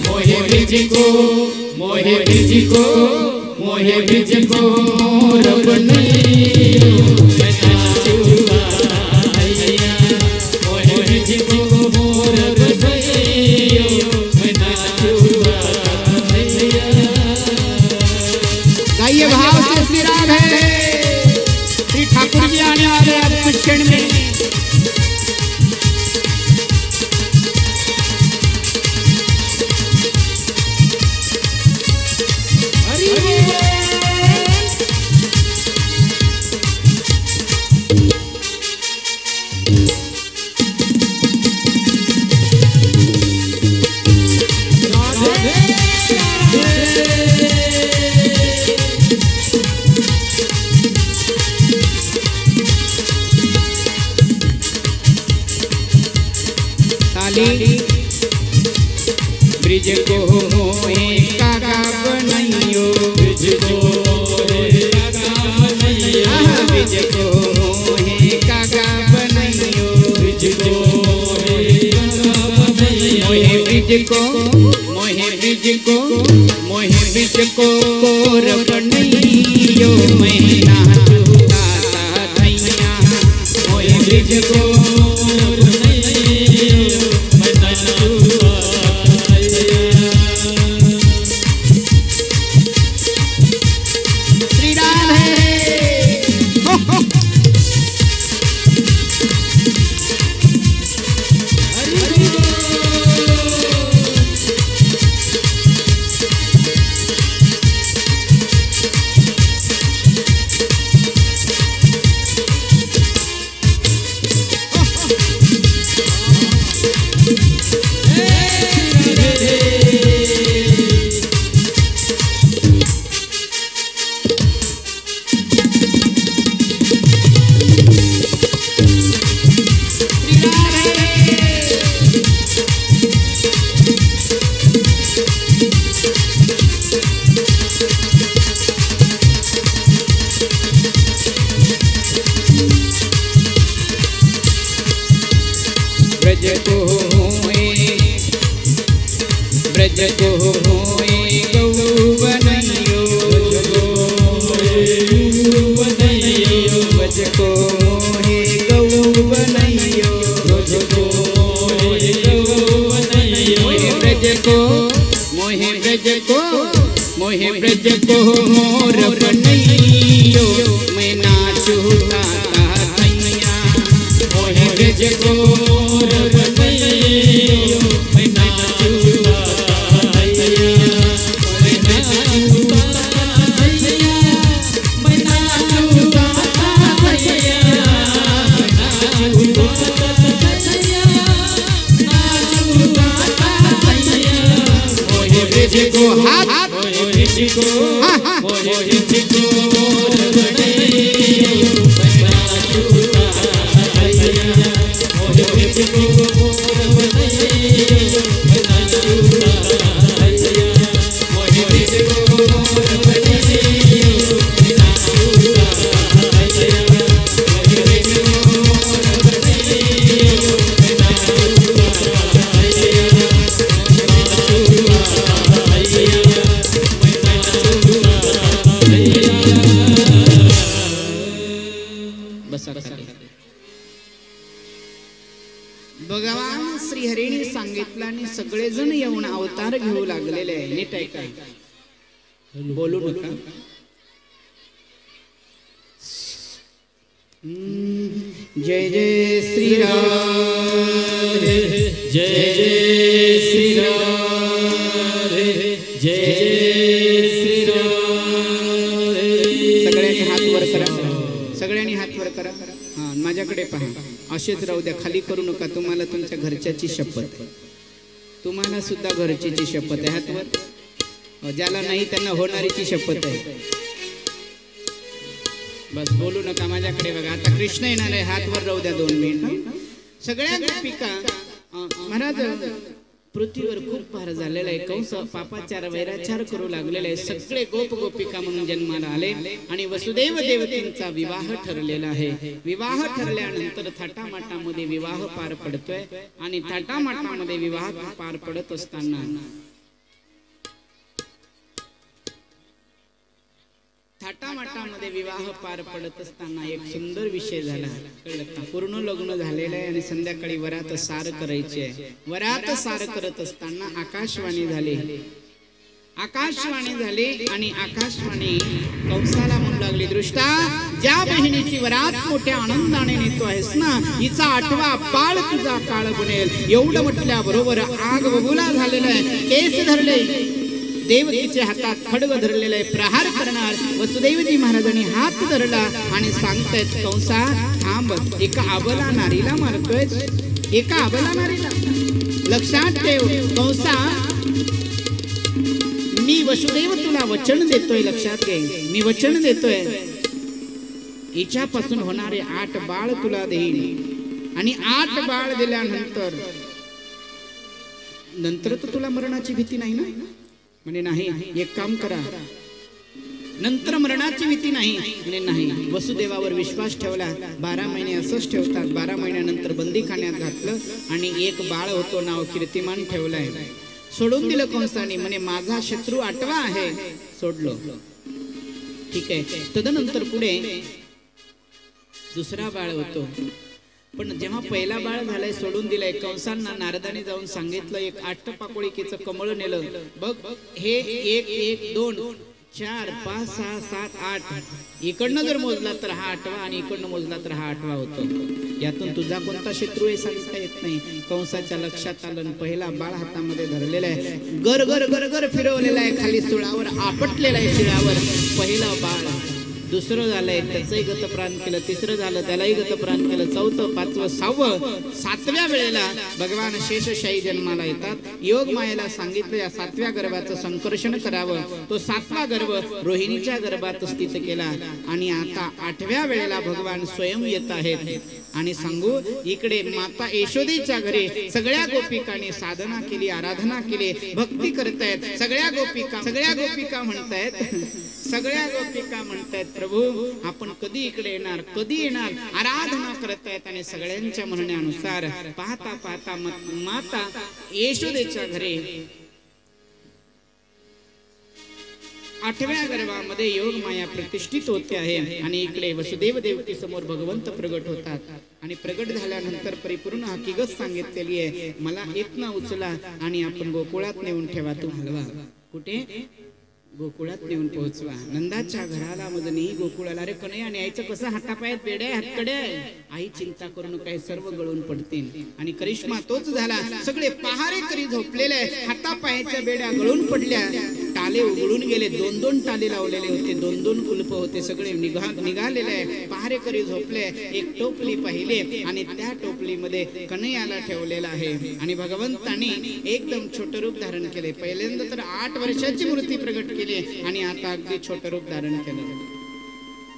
मोहे ब्रिज को मोहे ब्रिज को मोर बनैयो मैं नाचूंगा भैया. मोहे ब्रिज को मोर बनैयो मैं नाचूंगा भैया. गाइए भाव से श्री राधे. श्री ठाकुर जी आने वाले हैं कुछ क्षण में. ब्रिज को मोहे काका बनैयो, ब्रिज को मोहे काका बनैयो, ब्रिज को मोहे काका बनैयो, ब्रिज को मोहे काका बनैयो. मोहे ब्रिज को मोहे ब्रिज को मोहे ब्रिज को कोर बनैयो मैं नाचूंगा भैया. मोहे ब्रिज को मोर बनैयो मैं नाचूंगा. ब्रज को मोहे ब्रज को मोहे गौवनैयो ब्रज को मोहे गौवनैयो मोहे ब्रज को मोहे ब्रज को मोहे ब्रज को मोर बनैयो मैं नाचू ताता थैया मोहे ब्रज को मोर बनैयो मैं नाचू ताता थैया मैं नाचू ताता थैया मैं नाचू ताता थैया नाचू ताता थैया नाचू ताता थैया मोहे ब्रज को हाथ को मोहे को मोर बनैयो मैं नाचू ताता थैया मोहे को मोर बनैयो मैं नाचू ताता थैया मोहे को मोर बनैयो मैं नाचू ताता थैया मोहे को मोर बनैयो मैं नाचू ताता थैया नाचू ताता थैया भगवान श्रीहरीने सांगितलं आणि सगळेजण येऊन अवतार घेऊ लागलेले आहे. नीट ऐका, बोलू नका. जय जय श्रीराम जय जय श्रीराम जय जय श्रीराम. सगळ्यांनी हात वर करा, सगळ्यांनी हात वर करा. हा, माझ्याकडे पहा. असेच राहू द्या, खाली करू नका. तुम्हाला तुमच्या घरच्याची शपथ, तुम्हाला सुद्धा घरचीची शपथ आहे. हात वर. ज्याला नाही त्यांना होणारीची शपथ आहे. बस बोलू नका, माझ्याकडे बघा. आता कृष्ण येणार आहे, हात वर राहू द्या 2 मिनिट. सगळ्या गोपिका महाराज पृथ्वीवर खूप फार झालेला आहे. कंस पापाचार वैराचार करू लागलेला आहे. सगळे गोप गोपिका म्हणून जन्माला आले आणि वसुदेव देवकींचा विवाह ठरलेला आहे. विवाह ठरल्यानंतर थाटामाटामध्ये विवाह पार पडतोय आणि थाटामाटामध्ये विवाह पार पडत असताना थाटामाटामध्ये विवाह पार पडत असताना एक सुंदर विषय झाला. कळलं का? पूर्ण लग्न झालेलं आहे आणि संध्याकाळी वरात सार करायची आहे. वरात सार करत असताना आकाशवाणी झाली. आकाशवाणी झाली आणि आकाशवाणी कंसाला म्हणू लागली, दृष्टा, ज्या बहिणीची वरात मोठ्या आनंदाने नेतो आहेस ना, हिचा 8वा बाळ तुझा काळ बनेल. एवढं म्हटल्या बरोबर आग बबुला झालेला आहे. केस धरले, देवकीच्या हातात खड्ग धरलेला आहे, प्रहार करणार. वसुदेवजी महाराजांनी हात धरला आणि सांगतायत, कंसा थांब, एका अबला नारीला मारतोय, एका अबला नारीला. लक्षात ठेव कंसा, मी वसुदेव तुला वचन देतोय. लक्षात घे, मी वचन देतोय, हिच्यापासून होणारे 8 बाळ तुला देईन आणि 8 बाळ दिल्यानंतर नंतर तर तुला मरणाची भीती नाही ना. म्हणे नाही. एक काम करा, नंतर मरणाची भीती नाही. म्हणे नाही. वसुदेवावर विश्वास ठेवला. 12 महिने असंच ठेवतात. 12 महिन्यानंतर बंदीखान्यात घातलं आणि एक बाळ होतो, नाव कीर्तिमान ठेवलंय. सोडून दिलं कंसाने. म्हणे माझा शत्रू 8वा आहे. सोडलो. ठीक आहे. तदनंतर पुढे दुसरा बाळ होतो. पण जेव्हा पहिला बाळ झालाय, सोडून दिलाय, कंसांना नारदाने जाऊन सांगितलं, एक 8 पाकोळीकीचं कमळ नेलं. बघ, हे 1 1 2 4 5 6 7 8. इकडनं जर मोजला तर हा 8वा आणि इकडनं मोजला तर हा 8वा होतो. यातून तुझा कोणता शत्रू आहे सांगता येत नाही. कंसाच्या लक्षात आलं. पहिला बाळ हातामध्ये धरलेला आहे, गर गर गर गर फिरवलेला आहे, खाली सुळावर आपटलेला आहे शिळावर. पहिला बाळ. दुसरं झालंय, त्याचंही गतप्राण केलं. तिसरं झालं, त्यालाही गतप्राण केलं. 4थं 5वं 6वं 7व्या वेळेला भगवान शेषशाही जन्माला येतात. योग मायेला सांगितलं या 7व्या गर्भाचं संकर्षण करावं. तो 7वा गर्भ रोहिणीच्या गर्भात स्थित केला आणि आता 8व्या वेळेला भगवान स्वयं येत आहेत. आणि सांगू, इकडे माता यशोदेच्या घरी सगळ्या गोपिकांनी साधना केली, आराधना केली, भक्ती करतायत. सगळ्या गोपिका म्हणतायत, सगळ्या गोपिका म्हणतायत प्रभू आपण कधी इकडे येणार, कधी येणार, आराधना करतायत. आणि सगळ्यांच्या म्हणण्यानुसार पाहता पाहता माता यशोदेच्या घरी 8व्या गर्भामध्ये योग माया प्रतिष्ठित होते आहे. आणि इकडे वसुदेव देवकी समोर भगवंत प्रगट होतात. आणि प्रगट झाल्यानंतर परिपूर्ण हकीकत सांगितलेली आहे. मला इथनं उचला आणि आपण गोकुळात नेऊन ठेवा. तू हलवा कुठे? गोकुळात नेऊन पोहोचवा. नंदाच्या घराला मदनी गोकुळाला. अरे कणे आणि आईचं कसं हातापायात बेड्या हातकडे. आई चिंता करून काय सर्व गळून पडतील. आणि करिश्मा तोच झाला. सगळे पहारेकरी झोपलेले, हातापायाच्या बेड्या गळून पडल्या, टाले उघडून गेले. 2-2 टाले लावलेले होते, 2-2 कुलप होते, सगळे निघालेले. पहारेकरी झोपले. एक टोपली पाहिली आणि त्या टोपलीमध्ये कन्हैयाला ठेवलेला आहे. आणि भगवंतानी एकदम छोटं रूप धारण केले. पहिल्यांदा तर 8 वर्षाची मूर्ती प्रगट केली आणि आता अगदी छोटं रूप धारण केलं.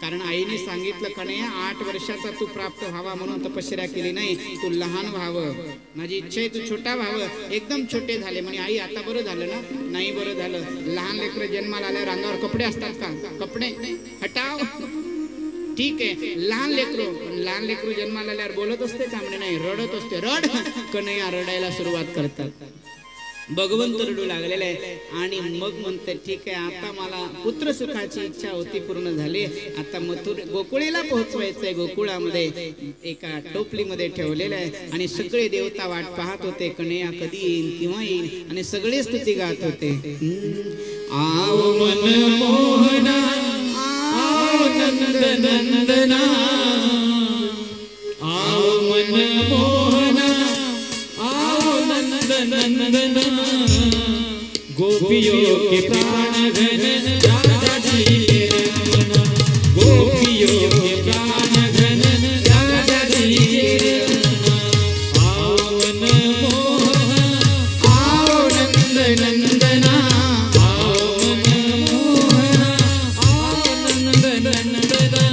कारण आईने सांगितलं कन्हैया 8 वर्षाचा तू प्राप्त व्हावा म्हणून तपश्चर्या केली नाही, तू लहान व्हावं. माझी इच्छा आहे तू छोटा व्हावं. एकदम छोटे झाले म्हणे आई आता बरं झालं ना? नाही बरं झालं. लहान लेकरं जन्माला आल्यावर अंगावर कपडे असतात का? कपडे हटाव. ठीक आहे लहान लेकरू जन्माला आल्यावर बोलत असते का? म्हणे नाही रडत असते. रड. कन्हैया रडायला सुरुवात करतात. भगवंत रडू लागलेला आहे. आणि मग म्हणते ठीक आहे आता मला पुत्र सुखाची इच्छा होती पूर्ण झाली. आता गोकुळीला पोहोचवायचंय. गोकुळामध्ये एका टोपलीमध्ये ठेवलेलं आहे. आणि सगळे देवता वाट पाहत होते कन्हैया कधी येईल किंवा येईल. आणि सगळे स्तुती गात होते. आव मन मोहना आव नंद नंदना आव मन मोहना नंदना गोपियों के प्राण घन राधा जी के रमना. गोपियों के प्राण घन राधा जी के रमना. आओ मन मोहना आओ नंद नंदना आओ मन मोहना आओ नंद नंदना.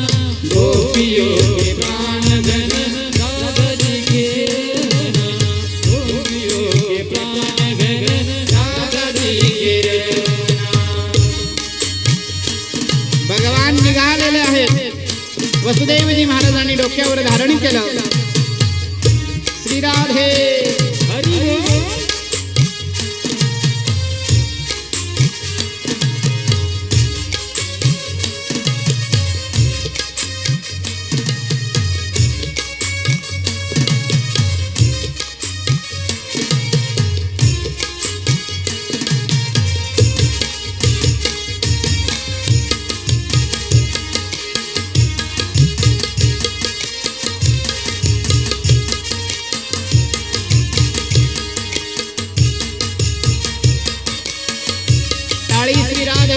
गोपियों के प्राण घन राधा जी के रमना. गोपियों के प्राण घन राधा जी के रमना. भगवान निघालेले आहेत. वसुदेवजी महाराजांनी डोक्यावर धारण केलं. श्री राधे हरी बोल.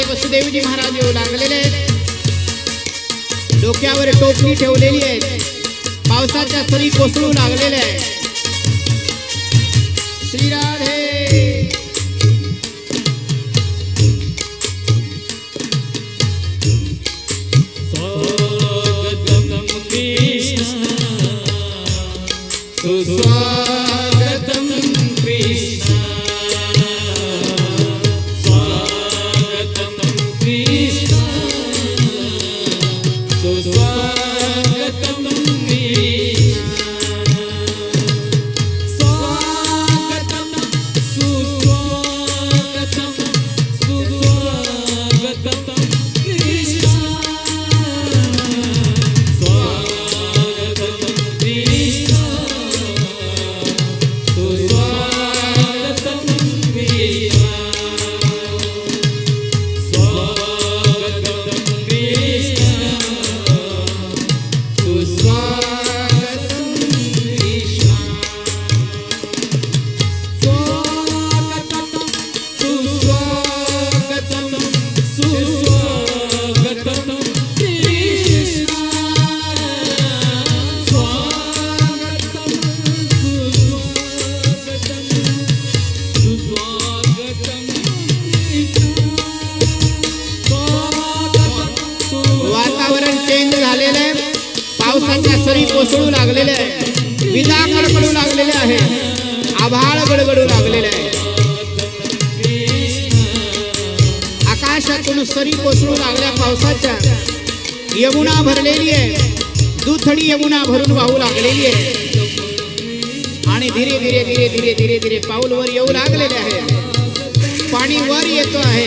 वसुदेवजी महाराज येऊ लागलेले आहेत. डोक्यावर टोपली ठेवलेली आहे. पावसाच्या सरी कोसळू लागलेल्या आहेत. श्री राधे स्वागतम कृष्ण सुस्वागतम कृष्ण कोसळू लागलेले आहे. विजा कडकडू लागलेले आहे. आभाळ गडगडू लागलेले आहे. आकाशात आकाशातून सरी कोसळू लागल्या पावसाच्या, यमुना भरलेली आहे, दुथडी यमुना भरून वाहू लागलेली आहे आणि धीरे धीरे धीरे धीरे धीरे धीरे पाऊल वर येऊ लागलेले आहे. पाणी वर येतो आहे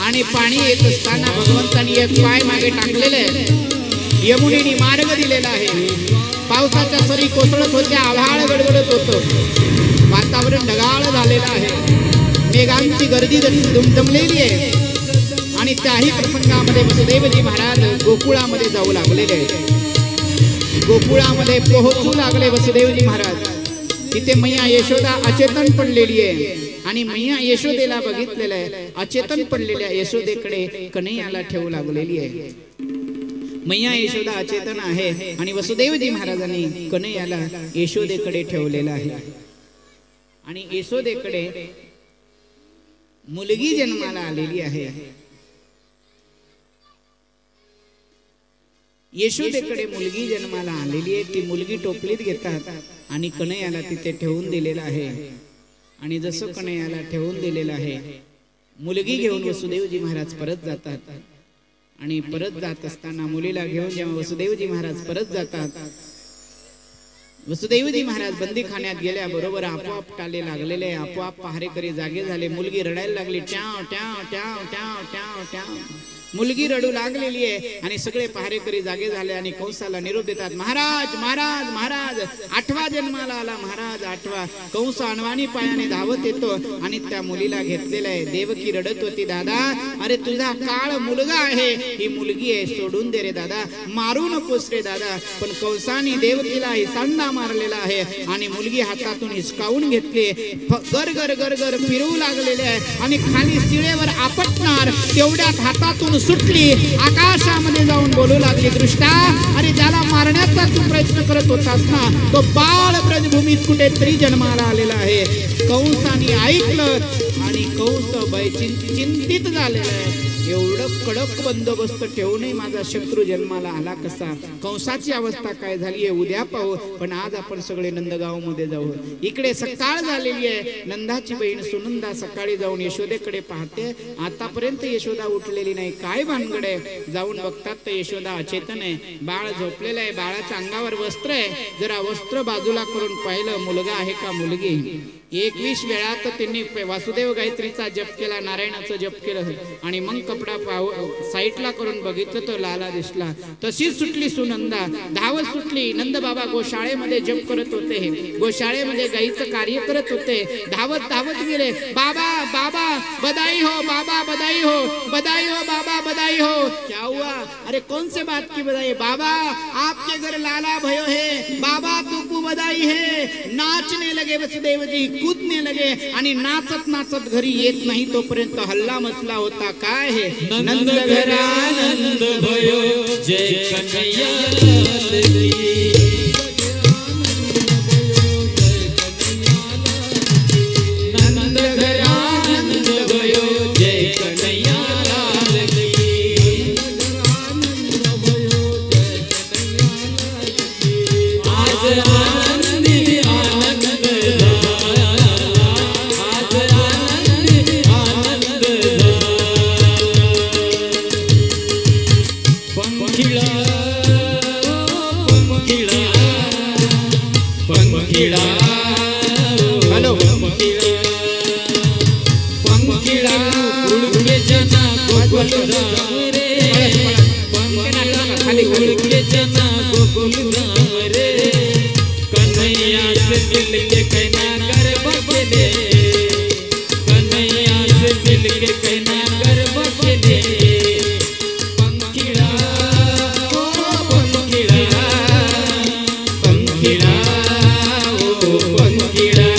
आणि पाणी येत असताना भगवंतांनी एक पाय मागे टाकलेले आहे. यमुनेने मार्ग दिलेला आहे. पावसाच्या सरी कोसळत होत्या, आभाळ गडगडत होतं, वातावरण ढगाळ झालेलं आहे, मेघांची गर्दी दुमदमलेली आहे आणि त्याही प्रसंगामध्ये वसुदेवजी महाराज गोकुळामध्ये जाऊ लागलेले आहेत. गोकुळामध्ये पोहोचू लागले वसुदेवजी महाराज. तिथे मैया यशोदा अचेतन पडलेली आहे आणि मैया यशोदेला बघितलेलं आहे. अचेतन पडलेल्या यशोदेकडे कन्हैयाला ठेवू लागलेली आहे. मैया यशोदा अचेतन आहे आणि वसुदेवजी महाराजांनी कन्हैयाला यशोदेकडे ठेवलेला आहे आणि यशोदेकडे मुलगी जन्माला आलेली आहे. यशोदेकडे मुलगी जन्माला आलेली आहे. ती मुलगी टोपलीत घेतात आणि कन्हैयाला तिथे ठेवून दिलेला आहे. आणि जसं कन्हैयाला ठेवून दिलेलं आहे, मुलगी घेऊन वसुदेवजी महाराज परत जातात आणि परत जात असताना मुलीला घेऊन जेव्हा वसुदेवजी महाराज परत जातात, वसुदेवजी महाराज बंदीखान्यात गेल्याबरोबर आपोआप टाले लागलेले, आपोआप पहारेकरी जागे झाले. मुलगी रडायला लागली, ट्याव ट्याव ट्याव ट्याव ट्याव ट्याव. मुलगी रडू लागलेली आहे आणि सगळे पहारेकरी जागे झाले आणि कंसाला निरोप देतात, महाराज महाराज महाराज, 8वा जन्माला आला महाराज, 8वा. कंस अणवाणी पायाने धावत येतो आणि त्या मुलीला घेतलेला आहे. देवकी रडत होती, दादा अरे तुझा काळ मुलगा आहे, ही मुलगी आहे, सोडून दे रे दादा, मारू नकोस रे दादा. पण कंसाने देवकीला हिसांडा मारलेला आहे आणि मुलगी हातातून हिसकावून घेतली, गर गर गर गर फिरवू लागलेले आहे आणि खाली शिळेवर आपटणार तेवढ्यात हातातून सुटली, आकाशामध्ये जाऊन बोलू लागली, दृष्टा अरे ज्याला मारण्याचा तू प्रयत्न करत होतास ना, तो बाळ ब्रजभूमीत कुठेतरी जन्माला आलेला आहे. कंसाने ऐकलं आणि कंस चिंतित झालेला आहे. एवढं कडक बंदोबस्त ठेवूनही माझा शत्रू जन्माला आला कसा? कंसाची अवस्था काय झाली आहे उद्या पाहू, पण आज आपण सगळे नंदगाव मध्ये जाऊ. इकडे सकाळ झालेली आहे. नंदाची बहीण सुनंदा सकाळी जाऊन यशोदेकडे पाहते, आतापर्यंत यशोदा उठलेली नाही, काय भानगड आहे? जाऊन बघतात तर यशोदा अचेतन आहे, बाळ झोपलेलं आहे, बाळाच्या अंगावर वस्त्र आहे. जरा वस्त्र बाजूला करून पाहिलं, मुलगा आहे का मुलगी? 21 वेळा तर त्यांनी वासुदेव गायत्रीचा जप केला, नारायणाचा जप केलं आणि मग कपडा साईडला करून बघितलं तर लाला दिसला. तशीच सुटली सुनंदा, धावत सुटली. नंद बाबा गोशाळेमध्ये जप करत होते, गोशाळेमध्ये गाईचं कार्य करत होते. धावत धावत गेले, बाबा बाबा बधाई हो, बाबा बधाई हो, बधाई हो बाबा बधाई हो. क्या हुआ? अरे कौन से बात की बधाई? बाबा आपके घर लाला भयो है, बाबा तुमको बधाई है. नाचने लगे वसुदेव जी, कूदने लगे आणि नाचत नाचत घरी येत नाही तोपर्यंत हल्ला मचला होता. काय है? नंद घरानंद भयो, जय कन्हैया लाल की. नंद घरानंद भयो, जय कन्हैया लाल की. आज आनंदी आनंद, कन्हैया से मिल के कहना गर्व खेले, कन्हैया से मिल के कहना गर्व खेले. पंखिड़ा ओ पंखिड़ा, पंखिड़ा ओ पंखिड़ा.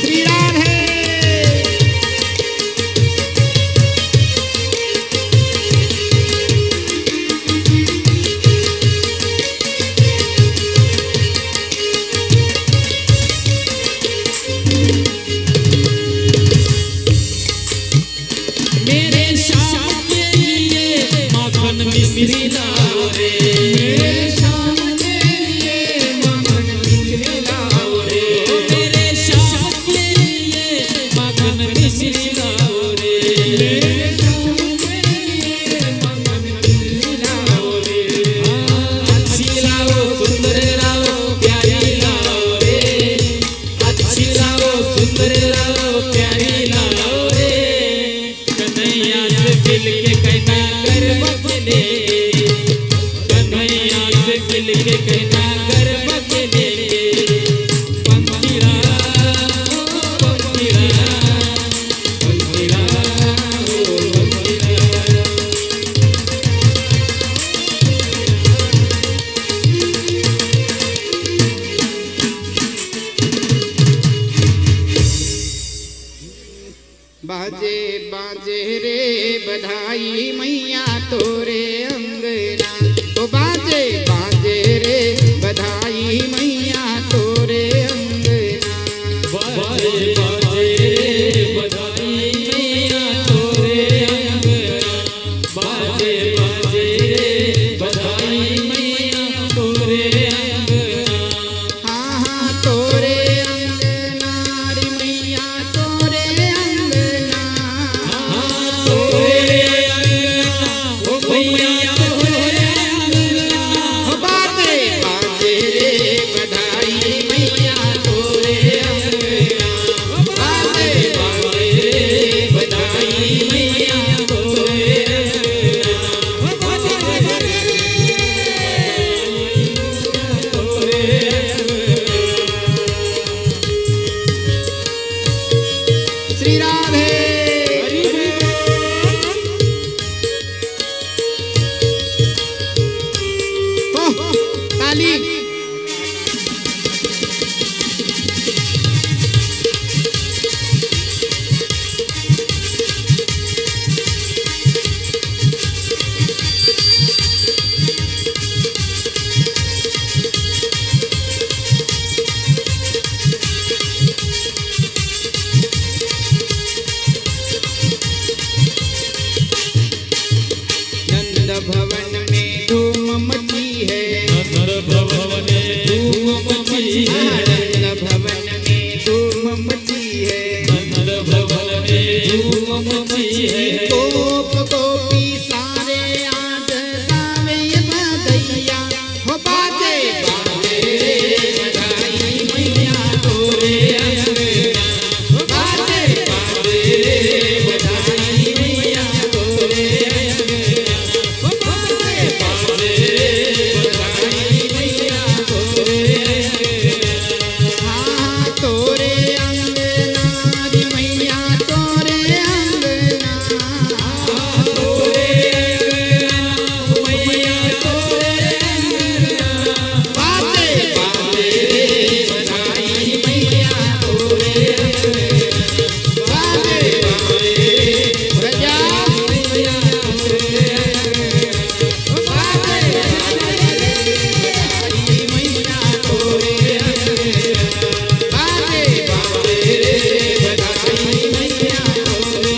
श्री राधे. मिलके कहना गरबा खेलेंगे पंखीड़ा पंखीड़ा पंखीड़ा बाजे बाजे रे बधाई मैया तोरे अंगना ओ बाजे बाजे रे बधाई मैया तोरे अंगना बाजे बाजे रे बधाई मैया तोरे अंगना बाजे बाजे रे बधाई मैया तोरे अंगना हाँ हाँ तोरे अंगना रे मैया तोरे अंगना हाँ तोरे अंगना ओ मैया तोरे अंगना ओ बाजे बाजे रे बधाई मैया तोरे अंगना बाजे बाजे रे बधाई मैया तोरे अंगना बाजे तोरे श्री राधे ओह, ताली नंद भवन में धूम मची है नंद भवन धूम मची है नंद भवन में धूम मची है नंद भवन धूम मची है गोप गोपी सारे आज गावे बधैया हो बाजे बाजे रे बधाई मैया तोरे अंगना हो बाजे बाजे रे बधाई मैया तोरे अंगना हो बाजे बाजे रे बधाई मैया तोरे अंगना हाँ तोरे अंगना रे मैया तोरे अंगना तोरे अंगना मैया तोरे अंगना बाजे बाजे रे बधाई मैया तोरे अंगना बाजे बाजे रे प्रजा मैया तोरे अंगना बाजे बाजे रे बधाई मैया तोरे अंगना बाजे बाजे रे बधाई मैया तोरे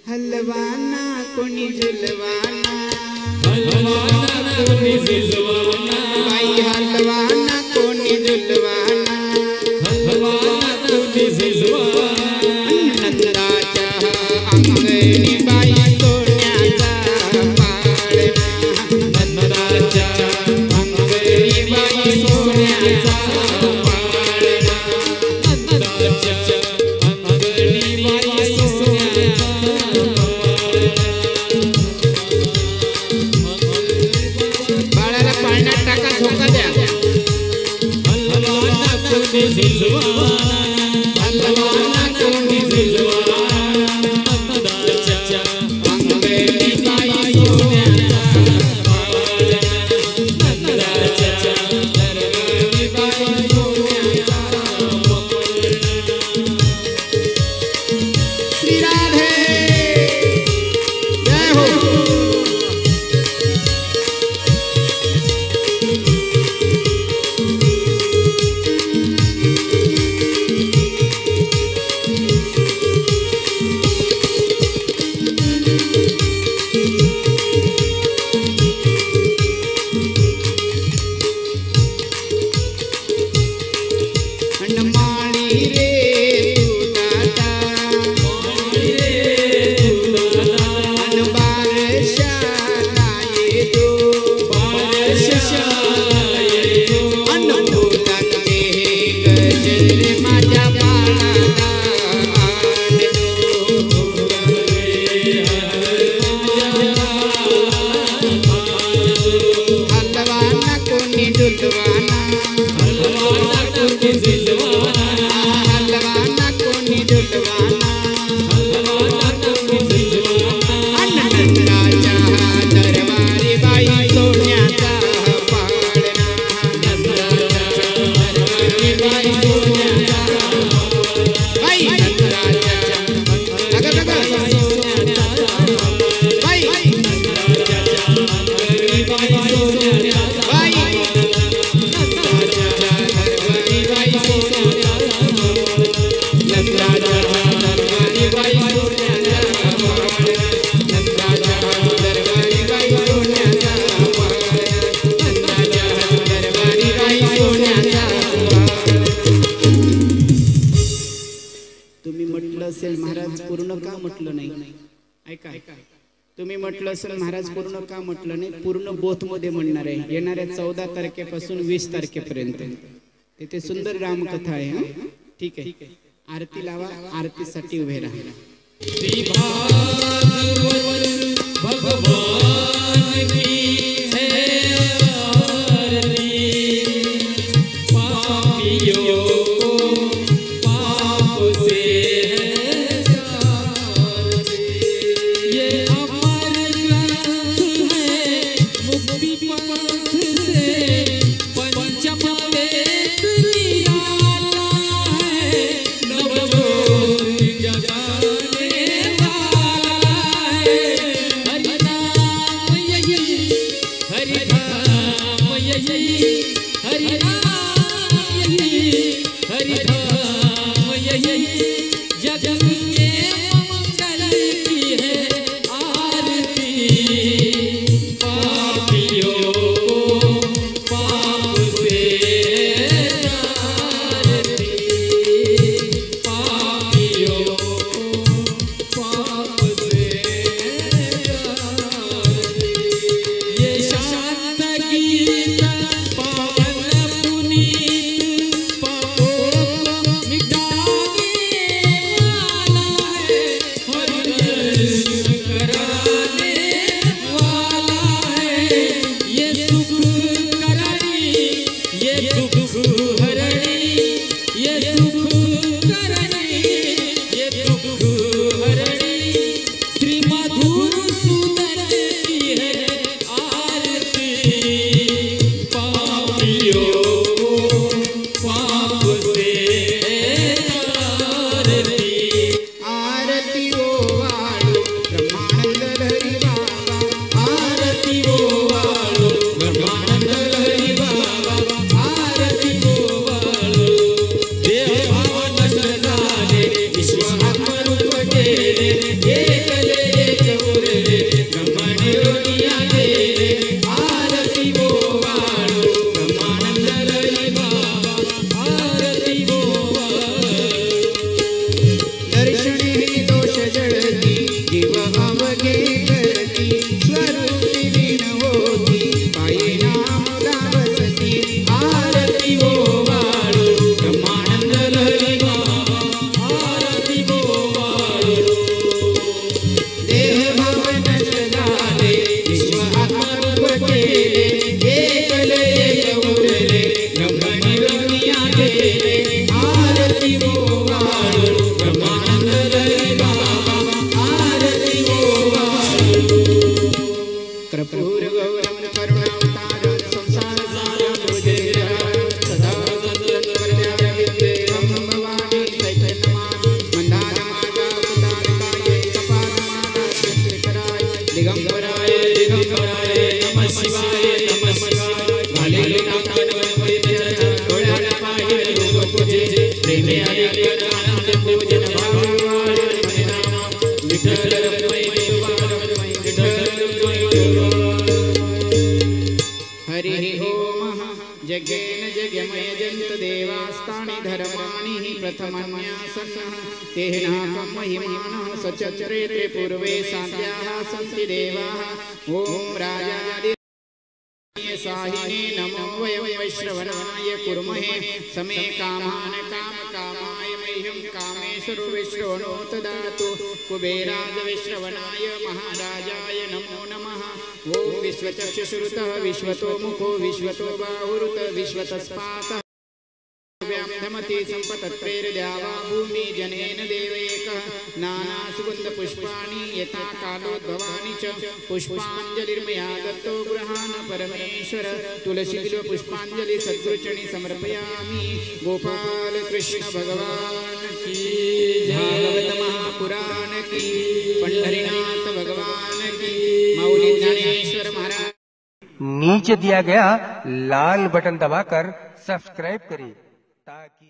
हलवाना कोणी झुलवाना हलवाना कोणी झुलवाना बाई हलवाना कोणी झुलवाना हलवाना कोणी झुलवाना नंदाच्या अंगणी बाई सोन्याचा पाळणा नंदाच्या अंगणी बाई सोन्याचा पाळणा नंदाच्या अंगणी बाई सोन्याचा बाळाला पाळण्यात टाका झोका द्या डुलवाना हलवाना टोपी झुलवाना नंदराजा दरबारी बाई सोन्याचा पाळणा नंदराजा दरबारी बाई सोन्याचा बाई नंदराजा अगं बाई दरबारी बाई सोन्याचा बाई तुम्ही म्हटलं असेल महाराज पूर्ण का म्हटलं नाही ऐका तुम्ही म्हटलं असेल महाराज पूर्ण का म्हटलं नाही पूर्ण बोथ मध्ये म्हणणार आहे येणाऱ्या 14 तारखेपासून 20 तारखेपर्यंत तिथे सुंदर रामकथा आहे हं? ठीक आहे आरती लावा आरतीसाठी उभे राहा श्री भागवत भगवान की है आरती पापियों को पाप से है जाती ये अमर ग्रंथ है मुक्ति पंथ से पंचम वेद निराला है नवज्योति जगाने वाला है हरिनाम यही हरिधाम यही हरिनाम यही हरिधाम यही जगत के मंगल की है आरती पापियों को पाप से आरती पापियों को पाप से आरती ये शांत गीत पावन पुनीत पापों को मिटाने वाला है हरिदर्शन कराने वाला है ये सुख करणी ये दुख हरणी ये सुख करणी ये दुख हरणी श्री मधुर सुंदर की है आरती पापियों को पाप से आरती आरती ओ वाळू ब्रह्मानंद हरी बाबा आरती ओ वाळू ब्रह्मानंद हरी बाबा आरती ओ वाळू देव भाव नष्ट झाले विश्व आत्मरूप गेले एकले एक उरले ब्रह्मनिरोनिया गेले आरती ओ वाळू ब्रह्मानंद हरी बाबा आरती ओ वाळू दर्शने दोष जळती जीव अवघे करती स्वरूपी लीन होती पायी नाम गावसती आरती ओ वाळू ब्रह्मानंद हरी बाबा आरती ओ वाळू देह भाव नष्ट झाले विश्व आत्मरूप केले एकले एक उरले ब्रह्मनिरोनिया गेले आरती ओ वाळू ब्रह्मानंद हरी बाबा आरती ओ वाळू कर्पूर गौरम करुणावतारं संसार सारं भुजगेन्द्रं सदा वरदानं विद्येयं भवानी चैतन्यमानं मन्दारमार्गां उदारताये कपालमाला चन्द्रिकराय दिगम्बराय दिगंबराय नमः शिवाय भालेलेनाथान वैद्य डोळ्याला पाहिले लोक तुझे प्रेमे आले आनंद पूजन भावावाळे हरिनाम विठ्ठल रखुमाई देवारमय विठ्ठल रखुमाई हरिः ओम जगेन जगमय जंत देवास्तानि धर्माणि हि प्रथमन्यासन्नः तेनाकं महिमानः सचक्रे पूर्वे साध्याः सन्ति देवाः ॐ राजादि साहिने नमो वयं वैश्रवणाय कुर्महे समे कामान कामकामाय मह्यं कामेश्वर विश्रवणो ददातु कुबेराज विश्रवणाय महाराजाय नमो नमः ॐ विश्वचक्षुश्रुतः विश्वतो मुखो विश्वतो बाहुरुत विश्वतस्पातः धमते संपतत्वेर द्यावा भूमी जनेन देवैक नाना सुगंध पुष्पाणि यथा कालोद्भवानि च पुष्पांजलिर्मया दत्तो गृहाण परमेश्वर तुलसी बिल्व पुष्पांजलि सद्गुरुचरणी समर्पयामि गोपाल कृष्ण भगवान की भागवत महापुराण की पंढरीनाथ भगवान की मौली ज्ञानेश्वर महाराज। नीचे दिया गया लाल बटन दबाकर सब्सक्राइब करें ताकि